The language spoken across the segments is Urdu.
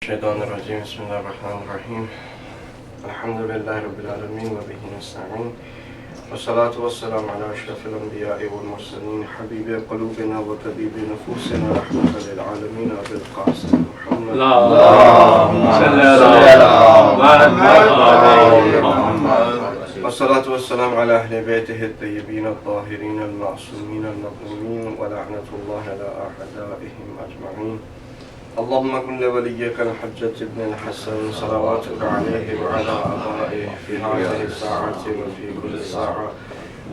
الشيطان الرجيم بسم الله الرحمن الرحيم الحمد لله رب العالمين وبه نستعين والصلاة والسلام على أشرف الأنبياء والمرسلين حبيب قلوبنا وطبيب نفوسنا رحمة للعالمين أبي القاسم محمد اللهم صل على محمد والصلاة والسلام على أهل بيته الطيبين الطاهرين المعصومين المظلومين ولعنة الله على أعدائهم أجمعين اللهم كن لوليك الحجة ابن الحسن صلواتك عليه وعلى آبائه في هذه الساعة وفي كل ساعة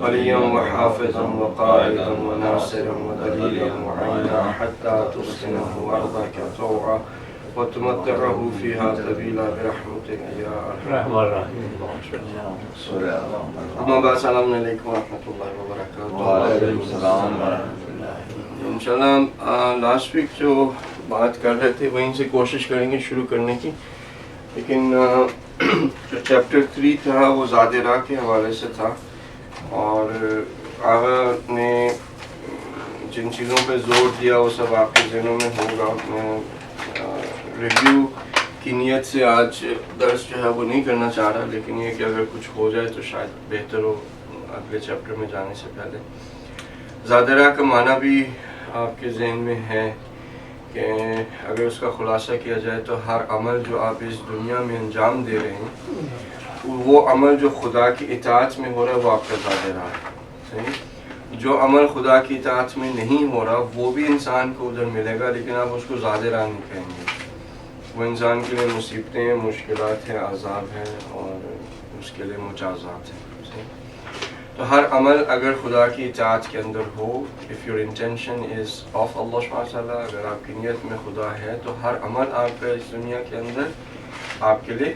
وليا وحافظا وقائدا وناصرا ودليلا وعينا حتى تسكنه أرضك طوعا وتمتعه فيها طويلا برحمتك يا أرحم الراحمين. أما بعد السلام علیکم ورحمۃ اللہ وبرکاتہ. وعلیکم السلام ورحمۃ اللہ. انشاءاللہ لاسٹ ویک جو بات کر رہے تھے وہیں سے کوشش کریں گے شروع کرنے کی، لیکن جو چیپٹر 3 تھا وہ ذات راہ کے حوالے سے تھا، اور آغا نے جن چیزوں پہ زور دیا وہ سب آپ کے ذہنوں میں ہوگا. میں ریویو کی نیت سے آج درس جو ہے وہ نہیں کرنا چاہ رہا، لیکن یہ کہ اگر کچھ ہو جائے تو شاید بہتر ہو اگلے چیپٹر میں جانے سے پہلے. ذات راہ کا معنی بھی آپ کے ذہن میں ہے کہ اگر اس کا خلاصہ کیا جائے تو ہر عمل جو آپ اس دنیا میں انجام دے رہے ہیں وہ عمل جو خدا کی اطاعت میں ہو رہا ہے وہ آپ کا ذات راہ ہے. صحیح؟ جو عمل خدا کی اطاعت میں نہیں ہو رہا وہ بھی انسان کو ادھر ملے گا، لیکن آپ اس کو ذات راہ نہیں کہیں گے. وہ انسان کے لیے مصیبتیں ہیں، مشکلات ہیں، عذاب ہیں، اور اس کے لیے مجازات ہیں. صحیح؟ تو ہر عمل اگر خدا کی اطاعت کے اندر ہو، if your intention is of Allah سبحانہ وتعالی، اگر آپ کی نیت میں خدا ہے تو ہر عمل آپ کا اس دنیا کے اندر آپ کے لیے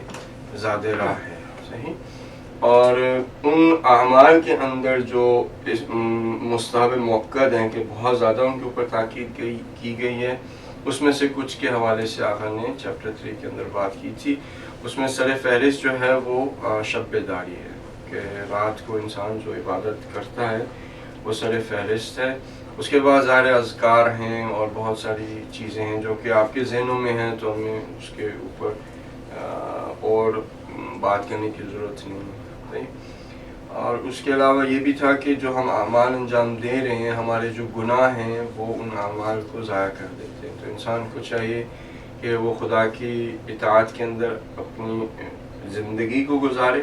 ذات راہ ہے. صحیح؟ اور ان اعمال کے اندر جو مستحب موقد ہیں کہ بہت زیادہ ان کے اوپر تاکید کی گئی ہے، اس میں سے کچھ کے حوالے سے آقا نے چیپٹر 3 کے اندر بات کی تھی. اس میں سر فہرست جو ہے وہ شب بیداری ہے، کہ رات کو انسان جو عبادت کرتا ہے وہ سر فہرست ہے. اس کے بعد ظاہر اذکار ہیں اور بہت ساری چیزیں ہیں جو کہ آپ کے ذہنوں میں ہیں، تو ہمیں اس کے اوپر اور بات کرنے کی ضرورت نہیں ہے. اور اس کے علاوہ یہ بھی تھا کہ جو ہم اعمال انجام دے رہے ہیں، ہمارے جو گناہ ہیں وہ ان اعمال کو ضائع کر دیتے ہیں. تو انسان کو چاہیے کہ وہ خدا کی اطاعت کے اندر اپنی زندگی کو گزارے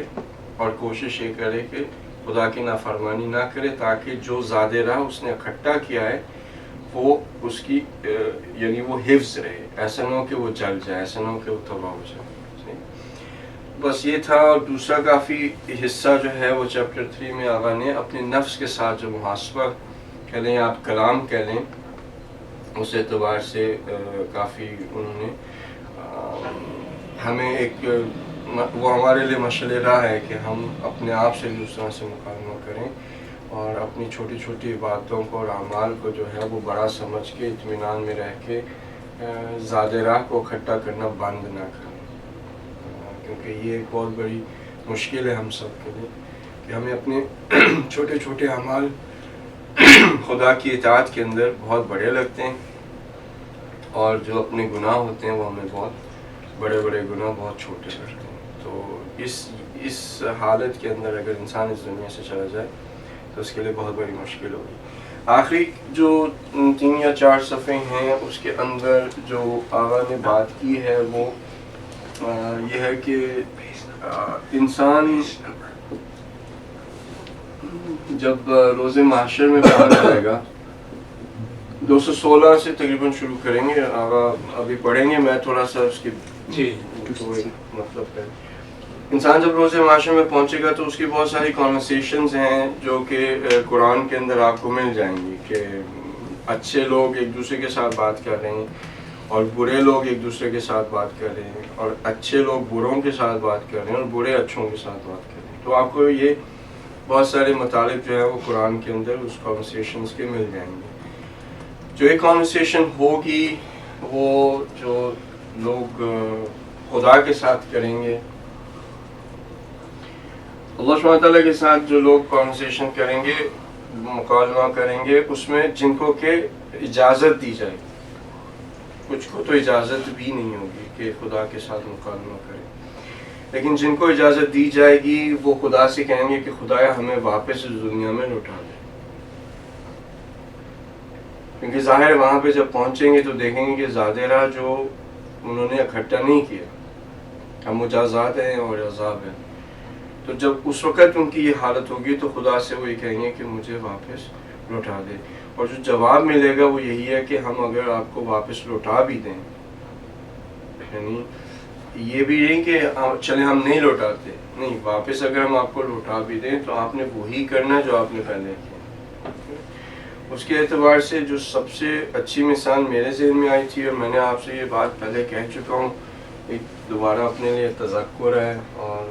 اور کوشش یہ کرے کہ خدا کی نافرمانی نہ کرے، تاکہ جو ذات راہ اس نے اکٹھا کیا ہے وہ اس کی یعنی وہ حفظ رہے. ایسا نہ ہو کہ وہ جل جائے، ایسا نہ ہو کہ وہ تباہ ہو جائے. بس یہ تھا. اور دوسرا کافی حصہ جو ہے وہ چیپٹر 3 میں آقا نے اپنے نفس کے ساتھ جو محاسبہ کہہ لیں، آپ کلام کہہ لیں، اس اعتبار سے کافی انہوں نے ہمیں ایک وہ ہمارے لیے مشعل راہ ہے کہ ہم اپنے آپ سے دوسروں سے مکالمہ کریں اور اپنی چھوٹی چھوٹی باتوں کو اور اعمال کو جو ہے وہ بڑا سمجھ کے اطمینان میں رہ کے ذات راہ کو اکٹھا کرنا بند نہ کریں، کیونکہ یہ ایک بہت بڑی مشکل ہے ہم سب کے لیے کہ ہمیں اپنے چھوٹے چھوٹے اعمال خدا کی اطاعت کے اندر بہت بڑے لگتے ہیں، اور جو اپنے گناہ ہوتے ہیں وہ ہمیں بہت بڑے بڑے گناہ بہت چھوٹے لگتے ہیں. تو اس حالت کے اندر اگر انسان اس دنیا سے چلا جائے تو اس کے لیے بہت بڑی مشکل ہوگی. آخری جو 3 یا 4 صفحے ہیں اس کے اندر جو آقا نے بات کی ہے وہ یہ ہے کہ انسان جب روز محشر میں پہنچ جائے گا، 216 سے تقریباً شروع کریں گے، آقا ابھی پڑھیں گے، میں تھوڑا سا اس کی مطلب ہے. انسان جب روز محشر میں پہنچے گا تو اس کی بہت ساری کانورسیشنز ہیں جو کہ قرآن کے اندر آپ کو مل جائیں گی، کہ اچھے لوگ ایک دوسرے کے ساتھ بات کر رہے ہیں اور برے لوگ ایک دوسرے کے ساتھ بات کر رہے ہیں، اور اچھے لوگ بروں کے ساتھ بات کر رہے ہیں اور برے اچھوں کے ساتھ بات کر رہے ہیں. تو آپ کو یہ بہت سارے مطالب جو ہے وہ قرآن کے اندر اس کانورسیشنز کے مل جائیں گے. جو ایک کانورسیشن ہوگی وہ جو لوگ خدا کے ساتھ کریں گے، اللہ سبحانہ تعالیٰ کے ساتھ جو لوگ کانورسیشن کریں گے، مکالمہ کریں گے، اس میں جن کو کہ اجازت دی جائے گی، کچھ کو تو اجازت بھی نہیں ہوگی کہ خدا کے ساتھ مکالمہ کرے، لیکن جن کو اجازت دی جائے گی وہ خدا سے کہیں گے کہ خدایا ہمیں واپس اس دنیا میں لوٹا دے، کیونکہ ظاہر وہاں پہ جب پہنچیں گے تو دیکھیں گے کہ زادیرہ جو انہوں نے اکٹھا نہیں کیا، ہم مجازات ہیں اور عذاب ہیں، تو جب اس وقت ان کی یہ حالت ہوگی تو خدا سے وہ یہ کہیں گے کہ مجھے واپس لوٹا دے، اور جو جواب ملے گا وہ یہی ہے کہ ہم اگر آپ کو واپس لوٹا بھی دیں، یعنی یہ بھی نہیں کہ چلے ہم نہیں لوٹاتے، نہیں، واپس اگر ہم آپ کو لوٹا بھی دیں تو آپ نے وہی کرنا جو آپ نے پہلے کیا۔ اس کے اعتبار سے جو سب سے اچھی مثال میرے ذہن میں آئی تھی، اور میں نے آپ سے یہ بات پہلے کہہ چکا ہوں، ایک دوبارہ اپنے لیے تذکر ہے، اور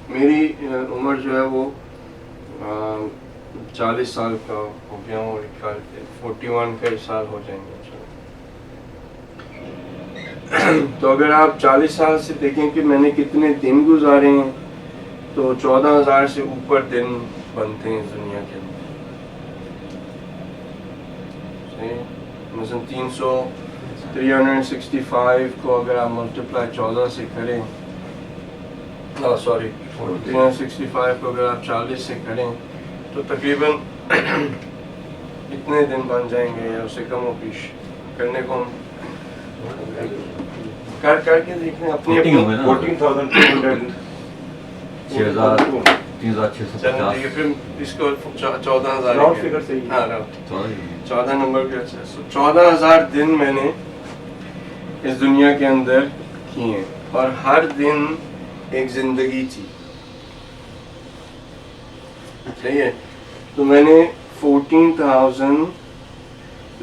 میری عمر جو ہے وہ 40 سال کا ہو گیا ہوں، اور 41 کا سال ہو جائیں گے۔ تو اگر آپ 40 سال سے دیکھیں کہ میں نے کتنے دن گزارے ہیں، تو 14,000 سے اوپر دن بنتے ہیں اس دنیا کے اندر، مثلا 365 کو اگر آپ ملٹیپلائی 14 سے کریں، 365 کو اگر آپ 40 سے کریں تو تقریباً اتنے دن بن جائیں گے، یا اسے کم و بیش کرنے کو ہم کر کے دیکھیں اپنی 14,200 چلیں، پھر اس کو 14,000 راؤنڈ فگر سے ہی، ہاں 14 نمبر بھی اچھا ہے۔ 14,000 دن میں نے اس دنیا کے اندر کیے، اور ہر دن ایک زندگی تھی، صحیح ہے؟ تو میں نے 14,000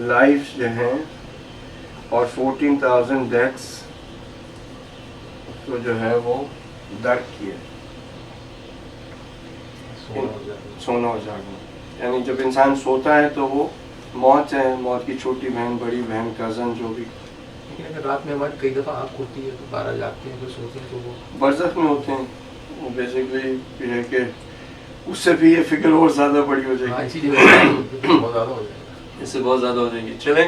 لائف جو ہیں اور 14,000 ڈیتھس تو جو ہے وہ درک کیے، سونا ہو جانا، یعنی جب انسان سوتا ہے تو وہ موت ہے، موت کی چھوٹی بہن، بڑی بہن، کزن، جو بھی، لیکن اگر رات میں ہماری کئی دفعہ آنکھ کھلتی ہے تو 12 جاگتے ہیں، پھر سوتے ہیں تو وہ برزخ میں ہوتے ہیں، وہ بیسیکلی یہ ہے کہ اس سے بھی یہ فکر اور زیادہ بڑی ہو جائے گی، اسی لیے بہت زیادہ ہو جائے گا، اس سے بہت زیادہ ہو جائے گی۔ چلیں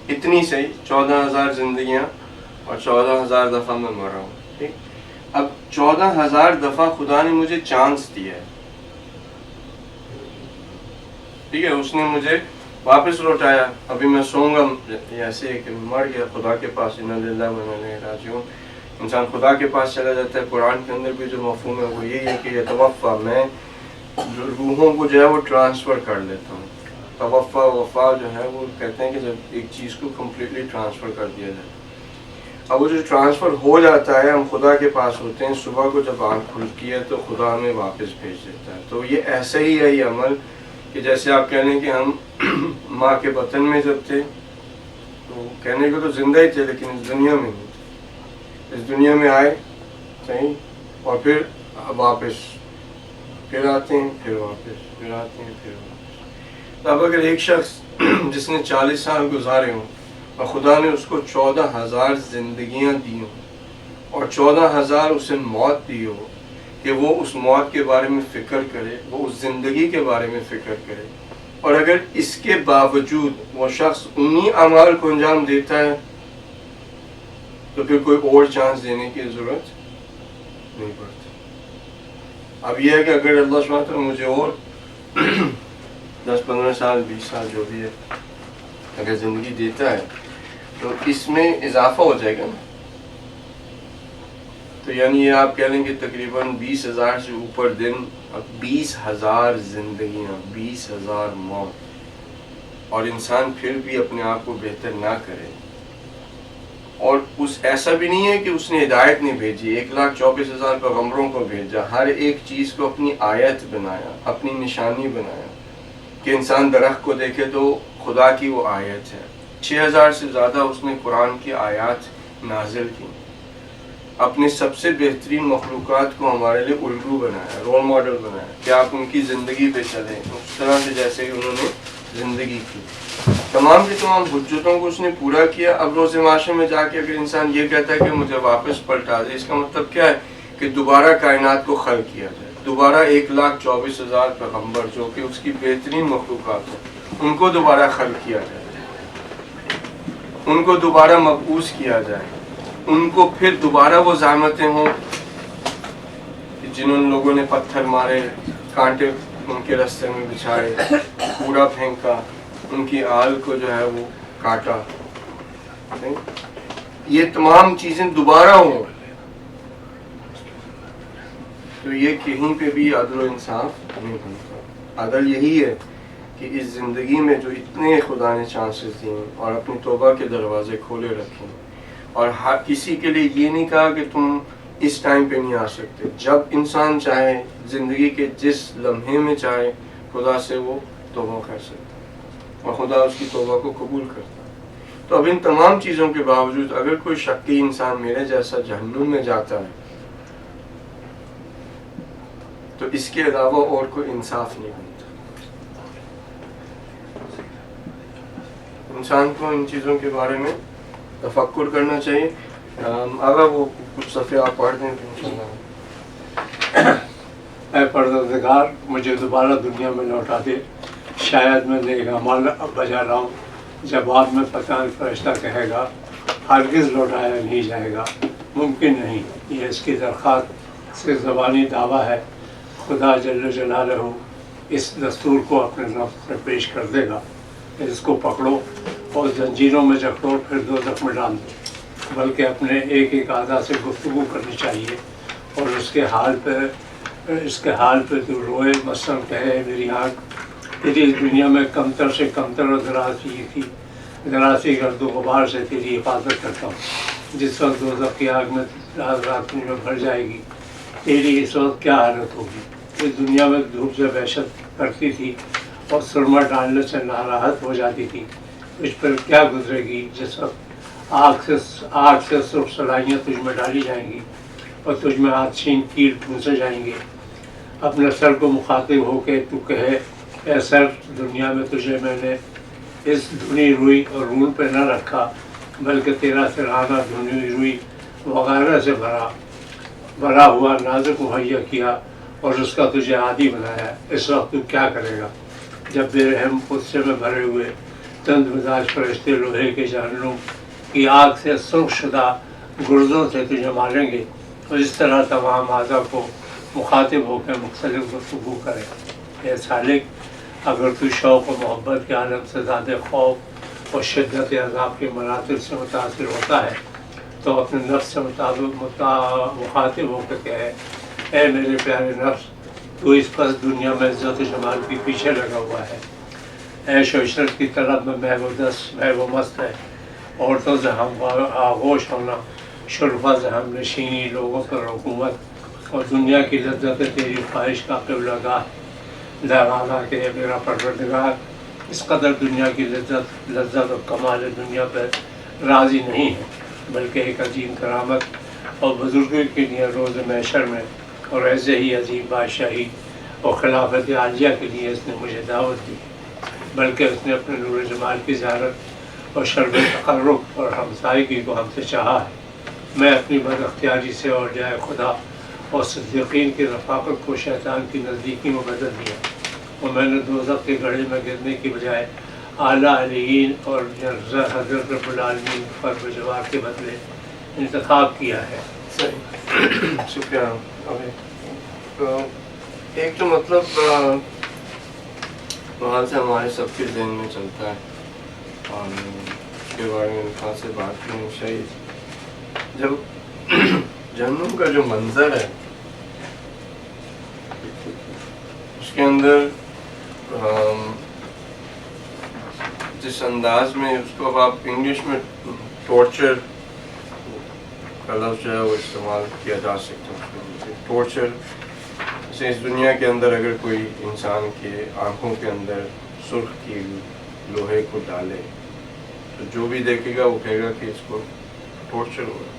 اتنی صحیح، 14,000 زندگیاں اور 14,000 دفعہ میں مر رہا ہوں، ٹھیک؟ اب 14,000 دفعہ خدا نے مجھے چانس دیا ہے، ٹھیک ہے، اس نے مجھے واپس لوٹایا، ابھی میں سوؤں گا ایسے کہ مر گیا، خدا کے پاس، انا للہ و انا الیہ راجعون، انسان خدا کے پاس چلا جاتا ہے۔ قرآن کے اندر بھی جو مفہوم ہے وہ یہی ہے کہ یتوفیٰ، میں روحوں کو جو ہے وہ ٹرانسفر کر لیتا ہوں، توفیٰ وفا جو ہے وہ کہتے ہیں کہ جب ایک چیز کو کمپلیٹلی ٹرانسفر کر دیا جائے، اب وہ جو ٹرانسفر ہو جاتا ہے، ہم خدا کے پاس ہوتے ہیں، صبح کو جب آنکھ کھلتی ہے تو خدا ہمیں واپس بھیج دیتا ہے۔ تو یہ ایسا ہی ہے یہ عمل کہ جیسے آپ کہہ لیں کہ ہم ماں کے بطن میں جب تھے تو کہنے کو تو زندہ ہی تھے، لیکن اس دنیا میں نہیں تھے، اس دنیا میں آئے، صحیح، اور پھر واپس پھر آتے ہیں، پھر واپس پھر آتے ہیں، پھر واپس۔ تو اب اگر ایک شخص جس نے 40 سال گزارے ہوں اور خدا نے اس کو 14,000 زندگیاں دی ہوں اور 14,000 اسے موت دی ہو، کہ وہ اس موت کے بارے میں فکر کرے، وہ اس زندگی کے بارے میں فکر کرے، اور اگر اس کے باوجود وہ شخص انہی اعمال کو انجام دیتا ہے تو پھر کوئی اور چانس دینے کی ضرورت نہیں پڑتی۔ اب یہ ہے کہ اگر اللہ سبحانہ وتعالیٰ مجھے اور 10-15 سال 20 سال جو بھی ہے اگر زندگی دیتا ہے تو اس میں اضافہ ہو جائے گا نا، تو یعنی یہ آپ کہہ لیں کہ تقریباً 20,000 سے اوپر دن، اب 20,000 زندگیاں، 20,000 موت، اور انسان پھر بھی اپنے آپ کو بہتر نہ کرے، اور اس ایسا بھی نہیں ہے کہ اس نے ہدایت نہیں بھیجی، 1,24,000 پیغمبروں کو بھیجا، ہر ایک چیز کو اپنی آیت بنایا، اپنی نشانی بنایا، کہ انسان درخت کو دیکھے تو خدا کی وہ آیت ہے۔ 6,000 سے زیادہ اس نے قرآن کی آیات نازل کی، اپنے سب سے بہترین مخلوقات کو ہمارے لیے الگو بنایا، رول ماڈل بنایا، کہ آپ ان کی زندگی پہ چلیں اس طرح سے جیسے کہ انہوں نے زندگی کی۔ تمام کی تمام حجتوں کو اس نے پورا کیا۔ اب روز معاشرے میں جا کے اگر انسان یہ کہتا ہے کہ مجھے واپس پلٹا دے، اس کا مطلب کیا ہے؟ کہ دوبارہ کائنات کو خلق کیا جائے، دوبارہ 1,24,000 پیغمبر جو کہ اس کی بہترین مخلوقات ہیں ان کو دوبارہ خلق کیا جائے، ان کو دوبارہ مبعوث کیا جائے، ان کو پھر دوبارہ وہ زحمتیں ہوں کہ جن لوگوں نے پتھر مارے، کانٹے ان کے راستے میں بچھائے، کوڑا پھینکا، ان کی آل کو جو ہے وہ کاٹا، یہ تمام چیزیں دوبارہ ہوں، تو یہ کہیں پہ بھی عدل و انصاف نہیں بنتا۔ عدل یہی ہے کہ اس زندگی میں جو اتنے خدا نے چانسز دیے اور اپنی توبہ کے دروازے کھولے رکھے، اور ہر کسی کے لیے یہ نہیں کہا کہ تم اس ٹائم پہ نہیں آ سکتے، جب انسان چاہے زندگی کے جس لمحے میں چاہے خدا سے وہ توبہ کر سکتا ہے، اور خدا اس کی توبہ کو قبول کرتا ہے۔ تو اب ان تمام چیزوں کے باوجود اگر کوئی شکی انسان میرے جیسا جہنم میں جاتا ہے تو اس کے علاوہ اور کوئی انصاف نہیں بنتا۔ انسان کو ان چیزوں کے بارے میں تفکر کرنا چاہیے۔ اگر وہ کچھ صفحے آپ پڑھ دیں تو انشاءاللہ۔ اے پروردگار، مجھے دوبارہ دنیا میں لوٹا دے، شاید میں نیک اعمال بجا لاؤں، جب بعد میں پتہ فرشتہ کہے گا ہرگز لوٹایا نہیں جائے گا، ممکن نہیں۔ یہ اس کی درخواست سے زبانی دعویٰ ہے۔ خدا جل جلالہ اس دستور کو اپنے نفس میں پیش کر دے گا، اس کو پکڑو اور زنجیروں میں جکڑو، پھر دوزخ میں ڈال دو۔ بلکہ اپنے ایک ایک اعضاء سے گفتگو کرنی چاہیے اور اس کے حال پہ تو روئے، مثلاً کہے میری آنکھ تیری اس دنیا میں کمتر سے کمتر اور ذراسی گرد و غبار سے تیری حفاظت کرتا ہوں۔ جس وقت دوزخ کی آگ میں رات میں بھر جائے گی، تیری اس وقت کیا حالت ہوگی؟ اس دنیا میں دھوپ سے وحشت کرتی تھی اور سرما ڈالنے سے ناراحت ہو جاتی تھی، اس پر کیا گزرے گی جس وقت آگ سے سرخ سلائیاں تجھ میں ڈالی جائیں گی اور تجھ میں آتشین کیل پھونسے جائیں گے۔ اپنے سر کو مخاطب ہو کے تو کہے اے سر، دنیا میں تجھے میں نے اس دھنی روئی اور رول پہ نہ رکھا، بلکہ تیرا سرہانہ دھنی روئی وغیرہ سے بھرا ہوا نازک مہیا کیا اور اس کا تجھے عادی بنایا۔ اس وقت تو کیا کرے گا جب بے رحم غصے میں بھرے ہوئے چند مزاج فرشتے لوہے کے جہنم کی آگ سے سرخ شدہ گردوں سے تجھے ماریں گے، اور اس طرح تمام اعضاء کو مخاطب ہو کر مختلف گفتگو کرے۔ اے سالک، اگر تو شوق و محبت کے عالم سے زیادہ خوف اور شدت عذاب کے مناظر سے متاثر ہوتا ہے تو اپنے نفس سے مخاطب ہو کر کہے اے میرے پیارے نفس، تو اس پس دنیا میں عزت و جمال کے پیچھے لگا ہوا ہے، عیش و عشرت کی طلب میں محو و مست ہے، عورتوں سے ہم آغوش ہونا، شرفا سے ہم نشینی، لوگوں پر حکومت اور دنیا کی لذت تیری خواہش کا قبلہ گاہ۔ درانا کہ میرا پروردگار اس قدر دنیا کی لذت اور کمال دنیا پر راضی نہیں ہے، بلکہ ایک عظیم کرامت اور بزرگی کے لیے روز محشر میں اور ایسے ہی عظیم بادشاہی اور خلافت عالیہ کے لیے اس نے مجھے دعوت دی، بلکہ اس نے اپنے نور جمال کی زیارت اور شرب تقرب اور ہمسائیگی کو ہم سے چاہا ہے۔ میں اپنی بد اختیاری سے اور جائے خدا اور صدیقین کی رفاقت کو شیطان کی نزدیکی میں بدل دیا، اور میں نے دوزخ کے گڑھے میں گرنے کی بجائے اعلیٰ علیین اور حضرت رب العالمین فرب جواب کے بدلے انتخاب کیا ہے۔ شکریہ۔ تو ایک تو مطلب وہاں سے ہمارے سب کے ذہن میں چلتا ہے اور اس کے بارے میں خاص سے بات کرنی چاہیے، جب جہنم کا جو منظر ہے اس کے اندر جس انداز میں اس کو اب آپ انگلش میں ٹورچر کا لفظ جو ہے وہ استعمال کیا جا سکتا ہے۔ ٹورچر سے اس دنیا کے اندر اگر کوئی انسان کے آنکھوں کے اندر سرخ کی لوہے کو ڈالے تو جو بھی دیکھے گا وہ کہے گا کہ اس کو ٹورچر ہو رہا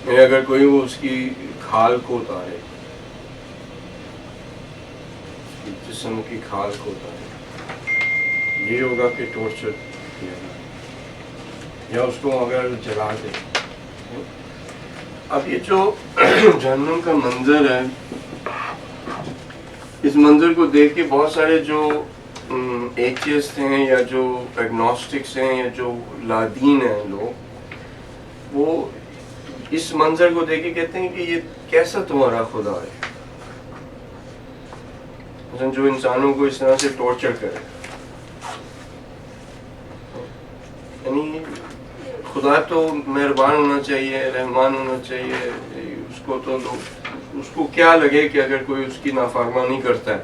ہے۔ اگر کوئی وہ اس کی کھال کو اتارے، جسم کی کھال کو اتارے، یہ ہوگا کہ ٹورچر کیا جائے، یا اس کو اگر جلا دے۔ اب یہ جو جہنم کا منظر ہے، اس منظر کو دیکھ کے بہت سارے جو ایتھیسٹ ہیں یا جو ایگنوسٹکس ہیں یا جو لادین ہیں لوگ، وہ اس منظر کو دیکھ کے کہتے ہیں کہ یہ کیسا تمہارا خدا ہے مثلا جو انسانوں کو اس طرح سے ٹارچر کرے. یعنی خدا تو مہربان ہونا چاہیے، رحمان ہونا چاہیے، اس کو تو اس کو کیا لگے کہ اگر کوئی اس کی نافرمانی کرتا ہے،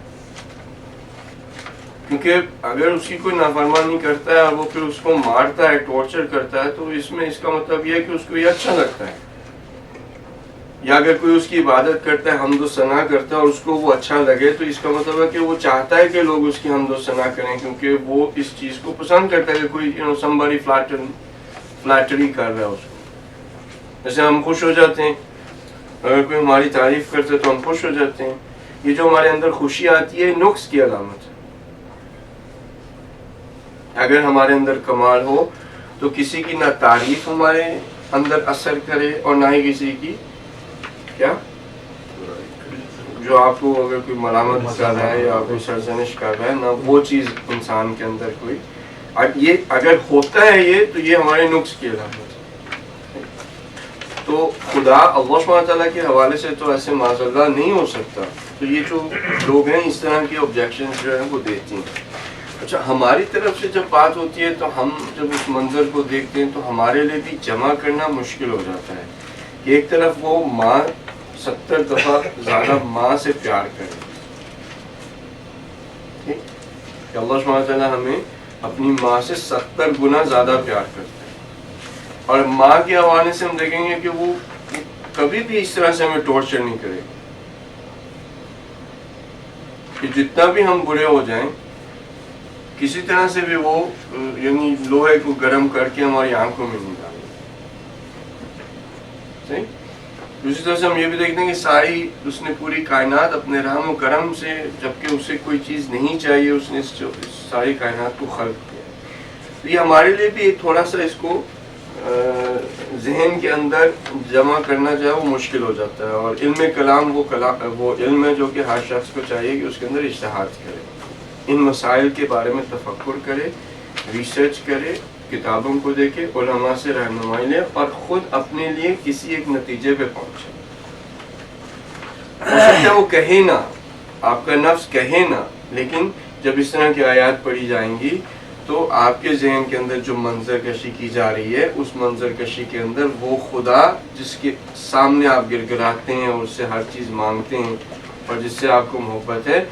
کیونکہ اگر اس کی کوئی نافرمانی کرتا ہے اور وہ پھر اس کو مارتا ہے، ٹارچر کرتا ہے، تو اس میں اس کا مطلب یہ ہے کہ اس کو یہ اچھا لگتا ہے. یا اگر کوئی اس کی عبادت کرتا ہے، حمد و ثنا کرتا ہے اور اس کو وہ اچھا لگے، تو اس کا مطلب ہے کہ وہ چاہتا ہے کہ لوگ اس کی حمد و ثنا کریں، کیونکہ وہ اس چیز کو پسند کرتا ہے کہ کوئی somebody فلیٹری کر رہا ہے اس کو. جیسے ہم خوش ہو جاتے ہیں اگر کوئی ہماری تعریف کرتا ہے تو ہم خوش ہو جاتے ہیں. یہ جو ہمارے اندر خوشی آتی ہے نقص کی علامت ہے. اگر ہمارے اندر کمال ہو تو کسی کی نہ تعریف ہمارے اندر اثر کرے اور نہ ہی کسی کی کیا جو آپ کو اگر کوئی ملامت کر رہا ہے یا کوئی سرزنش کر رہا ہے، نہ وہ چیز انسان کے اندر کوئی. یہ اگر ہوتا ہے یہ تو یہ ہمارے نقص کی علامت ہے. تو خدا اللہ سبحانہ تعالیٰ کے حوالے سے تو ایسے معاذ اللہ نہیں ہو سکتا. تو یہ جو لوگ ہیں اس طرح کے آبجیکشن جو ہیں وہ دیتی ہیں. اچھا، ہماری طرف سے جب بات ہوتی ہے تو ہم جب اس منظر کو دیکھتے ہیں تو ہمارے لیے بھی جمع کرنا مشکل ہو جاتا ہے کہ ایک طرف وہ ماں 70 دفعہ زیادہ ماں سے پیار کرے، کہ اللہ سبحانہ تعالیٰ ہمیں اپنی ماں سے 70 گنا زیادہ پیار کرتا ہے. اور ماں کے حوالے سے ہم دیکھیں گے کہ وہ کبھی بھی اس طرح سے ہمیں ٹارچر نہیں کرے گی کہ جتنا بھی ہم برے ہو جائیں کسی طرح سے بھی وہ یعنی لوہے کو گرم کر کے ہماری آنکھوں میں نہیں ڈالے. صحیح. دوسری طرح سے ہم یہ بھی دیکھتے ہیں کہ ساری اس نے پوری کائنات اپنے رحم و کرم سے، جبکہ اسے کوئی چیز نہیں چاہیے، اس نے ساری کائنات کو خلق کیا. تو یہ ہمارے لیے بھی تھوڑا سا اس کو ذہن کے اندر جمع کرنا جو ہے وہ مشکل ہو جاتا ہے. اور علم کلام وہ علم ہے جو کہ ہر شخص کو چاہیے کہ اس کے اندر اجتہاد کرے، ان مسائل کے بارے میں تفکر کرے، ریسرچ کرے، کتابوں کو دیکھے، علماء سے رہنمائی لے اور خود اپنے لیے کسی ایک نتیجے پہ پہنچے. ہو سکتا ہے وہ کہے نہ، آپ کا نفس کہے نہ، لیکن جب اس طرح کی آیات پڑھی جائیں گی تو آپ کے ذہن کے اندر جو منظر کشی کی جا رہی ہے، اس منظر کشی کے اندر وہ خدا جس کے سامنے آپ گڑگڑاتے ہیں اور اس سے ہر چیز مانگتے ہیں اور جس سے آپ کو محبت ہے،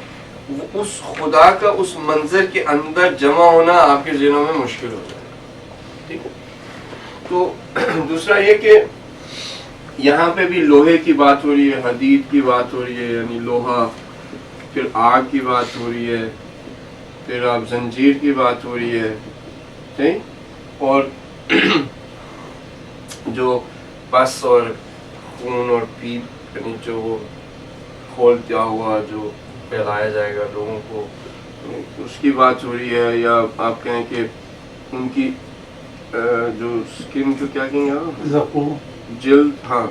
اس خدا کا اس منظر کے اندر جمع ہونا آپ کے ذہنوں میں مشکل ہو جائے. ٹھیک ہے. تو دوسرا یہ کہ یہاں پہ بھی لوہے کی بات ہو رہی ہے، حدید کی بات ہو رہی ہے، یعنی لوہا، پھر آگ کی بات ہو رہی ہے، پھر آپ زنجیر کی بات ہو رہی ہے. ٹھیک. اور جو پس اور خون اور پیپ یعنی جو کھولتا ہوا جو پھیلایا جائے گا لوگوں کو، اس کی بات ہو رہی ہے. یا آپ کہیں کہ ان کی جو اسکن کو کیا کہیں گے، جلد، ہاں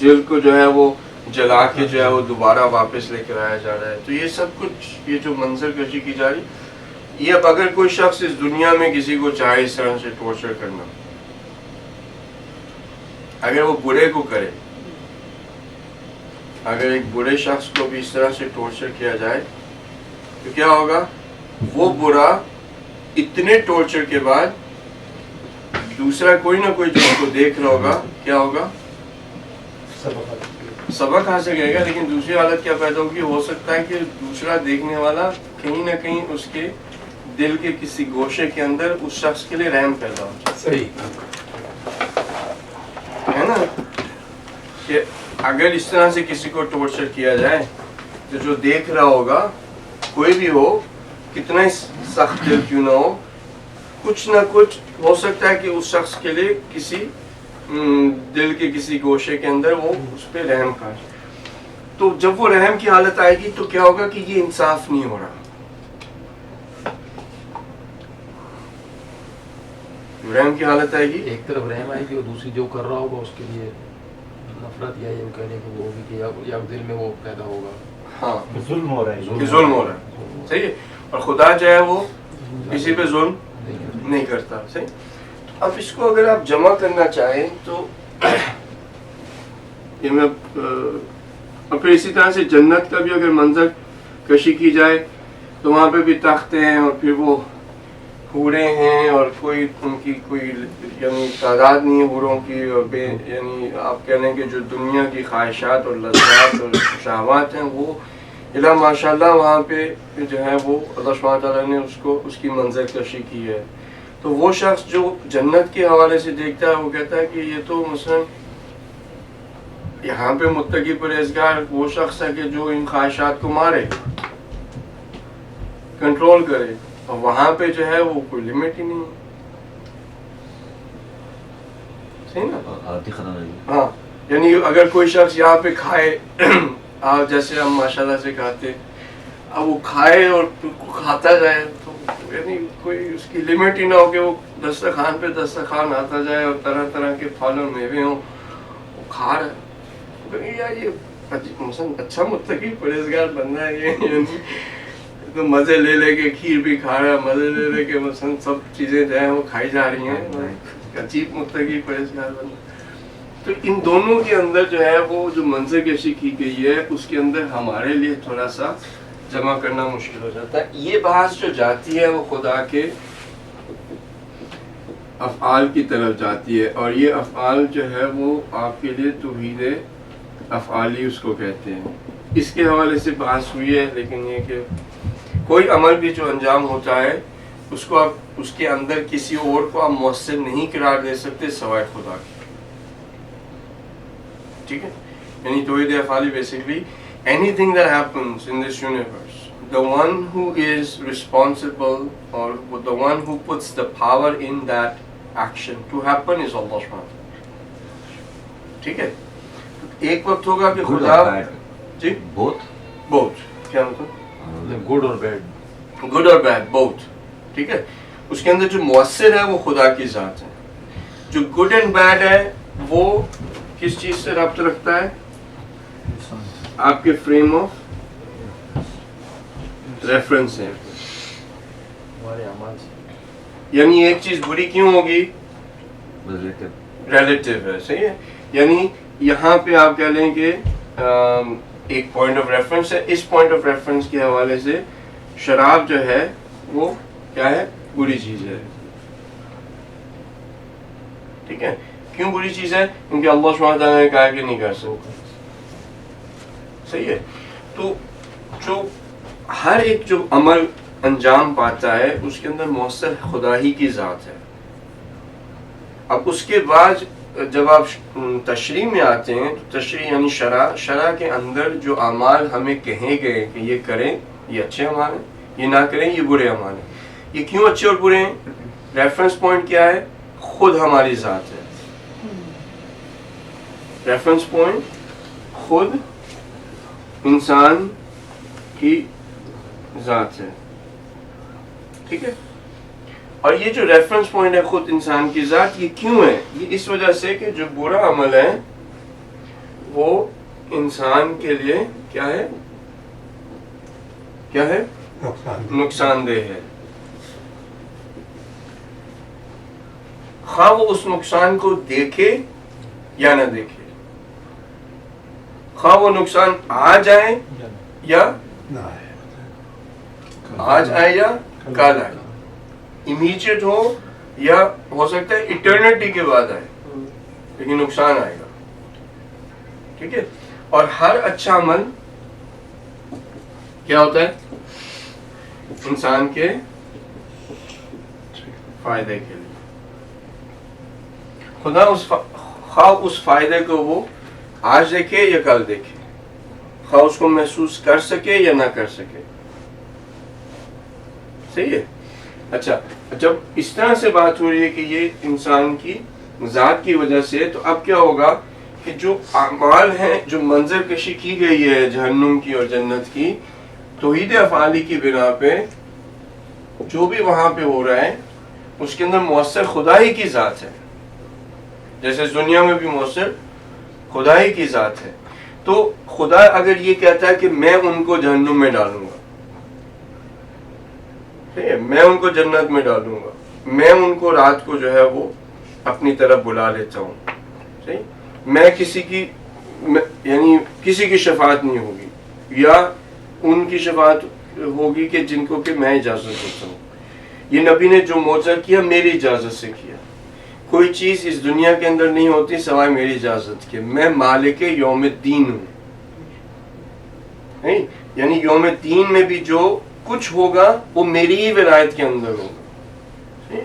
جلد کو جو ہے وہ جلا کے جو ہے وہ دوبارہ واپس لے کر آیا جا رہا ہے. تو یہ سب کچھ یہ جو منظر کشی کی جا رہی، یہ اب اگر کوئی شخص اس دنیا میں کسی کو چاہے اس طرح سے ٹارچر کرنا، اگر وہ برے کو کرے، اگر ایک برے شخص کو بھی اس طرح سے ٹارچر کیا جائے تو کیا ہوگا؟ وہ برا اتنے ٹارچر کے بعد دوسرا کوئی نہ کوئی جو اس کو دیکھ رہا ہوگا، کیا ہوگا؟ سبق حاصل کرے گا. لیکن دوسری حالت کیا پیدا ہوگی؟ ہو سکتا ہے کہ دوسرا دیکھنے والا کہیں نہ کہیں اس کے دل کے کسی گوشے کے اندر اس شخص کے لیے رحم پیدا ہو جائے. صحیح ہے نا کہ اگر اس طرح سے کسی کو ٹارچر کیا جائے تو جو دیکھ رہا ہوگا، کوئی بھی ہو، کتنا ہی سخت دل کیوں نہ ہو، کچھ نہ کچھ ہو سکتا ہے کہ اس شخص کے لیے کسی دل کے کسی گوشے کے اندر وہ اس پہ رحم کھائے. تو جب وہ رحم کی حالت آئے گی تو کیا ہوگا کہ یہ انصاف نہیں ہو رہا. رحم کی حالت آئے گی، ایک طرف رحم آئے گی اور دوسری جو کر رہا ہوگا اس کے لیے نفرت یا یہ کہنے کو وہ ہوگی کہ یا دل میں وہ پیدا ہوگا. ہاں ظلم ہو رہا ہے، ظلم ہو رہا ہے. صحیح ہے. اور خدا جو ہے وہ کسی پہ ظلم نہیں کرتا. صحیح. اب اس کو اگر آپ جمع کرنا چاہیں تو یہ میں اور پھر اسی طرح سے جنت کا بھی اگر منظر کشی کی جائے تو وہاں پہ بھی تختے ہیں اور پھر وہ حوریں ہیں اور کوئی ان کی کوئی یعنی تعداد نہیں ہے حوروں کی, اور بے یعنی آپ کہہ لیں کہ جو دنیا کی خواہشات اور لذات اور شہوات ہیں وہ الا ماشاء اللہ وہاں پہ جو ہے وہ اللہ سبحانہ تعالیٰ نے اس کی منظر کشی کی ہے. تو وہ شخص جو جنت کے حوالے سے دیکھتا ہے وہ کہتا ہے کہ یہ تو مثلا یہاں پہ متقی پرہیزگار وہ شخص ہے کہ جو ان خواہشات کو مارے, کنٹرول کرے, اور وہاں پہ جو ہے وہ کوئی لمٹ ہی نہیں ہے. صحیح نا. ہاں یعنی اگر کوئی شخص یہاں پہ کھائے جیسے ہم ماشاءاللہ سے کھاتے, اب وہ کھائے اور کھاتا جائے تو یعنی کوئی اس کی لمٹ ہی نہ ہو کہ وہ دسترخوان پہ دسترخوان آتا جائے اور طرح طرح کے پھل اور میوے ہوں وہ کھا رہا ہے. یار یہ اچھا متقی پرہیزگار بندہ ہے یہ, یعنی تو مزے لے لے کے کھیر بھی کھا رہا ہے, مزے لے لے کے مثلا سب چیزیں جو ہیں وہ کھائی جا رہی ہیں, عجیب متقی پرہیزگار بندہ. تو ان دونوں کے اندر جو ہے وہ جو منظر کشی کی گئی ہے اس کے اندر ہمارے لیے تھوڑا سا جمع کرنا مشکل ہو جاتا ہے. یہ بحث جو جاتی ہے وہ خدا کے افعال کی طرف جاتی ہے, اور یہ افعال جو ہے وہ آپ کے لیے توحید افعالی اس کو کہتے ہیں. اس کے حوالے سے بحث ہوئی ہے, لیکن یہ کہ کوئی عمل بھی جو انجام ہوتا ہے اس کو آپ اس کے اندر کسی اور کو آپ مؤثر نہیں قرار دے سکتے سوائے خدا کی. ٹھیک ہے, یعنی توحید افعالی basically anything that happens in this universe, the one who is responsible or the one who puts the power in that action to happen is Allah subhanahu wa ta'ala. ٹھیک ہے, ایک وقت ہوگا کہ خدا جی both کیا مطلب گڈ اور بیڈ, گڈ اور بیڈ both. ٹھیک ہے, اس کے اندر جو مؤثر ہے وہ خدا کی ذات ہے. جو گڈ اینڈ بیڈ ہے وہ کس چیز سے ربط رکھتا ہے؟ آپ کے فریم آف ریفرنس ہے. ہمارے اعمال سے, یعنی ایک چیز بری کیوں ہوگی؟ ریلیٹیو ہے. صحیح ہے, یعنی یہاں پہ آپ کہہ لیں کہ ایک پوائنٹ آف ریفرنس ہے, اس پوائنٹ آف ریفرنس کے حوالے سے شراب جو ہے وہ کیا ہے؟ بری چیز ہے. ٹھیک ہے, کیوں بری چیز ہے؟ کیونکہ اللہ سبحانہ تعالیٰ نے کہا کہ نہیں کر سکتا. صحیح ہے, تو جو ہر ایک جو عمل انجام پاتا ہے اس کے اندر مؤثر خدا ہی کی ذات ہے. اب اس کے بعد جب آپ تشریح میں آتے ہیں تو تشریح یعنی شرع کے اندر جو اعمال ہمیں کہیں گئے کہ یہ کریں یہ اچھے اعمال ہیں, یہ نہ کریں یہ برے اعمال ہیں. یہ کیوں اچھے اور برے ہیں؟ ریفرنس پوائنٹ کیا ہے؟ خود ہماری ذات ہے. ریفرنس پوائنٹ خود انسان کی ذات ہے. ٹھیک ہے, اور یہ جو ریفرنس پوائنٹ ہے خود انسان کی ذات, یہ کیوں ہے؟ یہ اس وجہ سے کہ جو برا عمل ہے وہ انسان کے لیے کیا ہے؟ کیا ہے؟ نقصان دہ ہے. خواہ وہ اس نقصان کو دیکھے یا نہ دیکھے, خواہ وہ نقصان آ جائے یا آج آئے یا کل آئے, امیجیٹ ہو یا ہو سکتا ہے ایٹرنیٹی کے بعد آئے, لیکن نقصان آئے گا. ٹھیک ہے, اور ہر اچھا عمل کیا ہوتا ہے؟ انسان کے فائدے کے لیے. خدا خواہ اس فائدے کو وہ آج دیکھے یا کل دیکھے, خواہ اس کو محسوس کر سکے یا نہ کر سکے. صحیح ہے. اچھا, جب اس طرح سے بات ہو رہی ہے کہ یہ انسان کی ذات کی وجہ سے, تو اب کیا ہوگا کہ جو اعمال ہیں, جو منظر کشی کی گئی ہے جہنم کی اور جنت کی, توحید افعالی کی بنا پہ جو بھی وہاں پہ ہو رہا ہے اس کے اندر مؤثر خدا ہی کی ذات ہے, جیسے دنیا میں بھی مؤثر خدا ہی کی ذات ہے. تو خدا اگر یہ کہتا ہے کہ میں ان کو جہنم میں ڈالوں گا, ٹھیک ہے, میں ان کو جنت میں ڈالوں گا, میں ان کو رات کو جو ہے وہ اپنی طرف بلا لیتا ہوں. صحیح, میں کسی کی یعنی کسی کی شفاعت نہیں ہوگی, یا ان کی شفاعت ہوگی کہ جن کو کہ میں اجازت دیتا ہوں. یہ نبی نے جو معجزہ کیا میری اجازت سے کیا. کوئی چیز اس دنیا کے اندر نہیں ہوتی سوائے میری اجازت کے. میں مالک یوم الدین ہوں. نہیں, یعنی یوم الدین میں بھی جو کچھ ہوگا وہ میری ہی ولایت کے اندر ہوگا.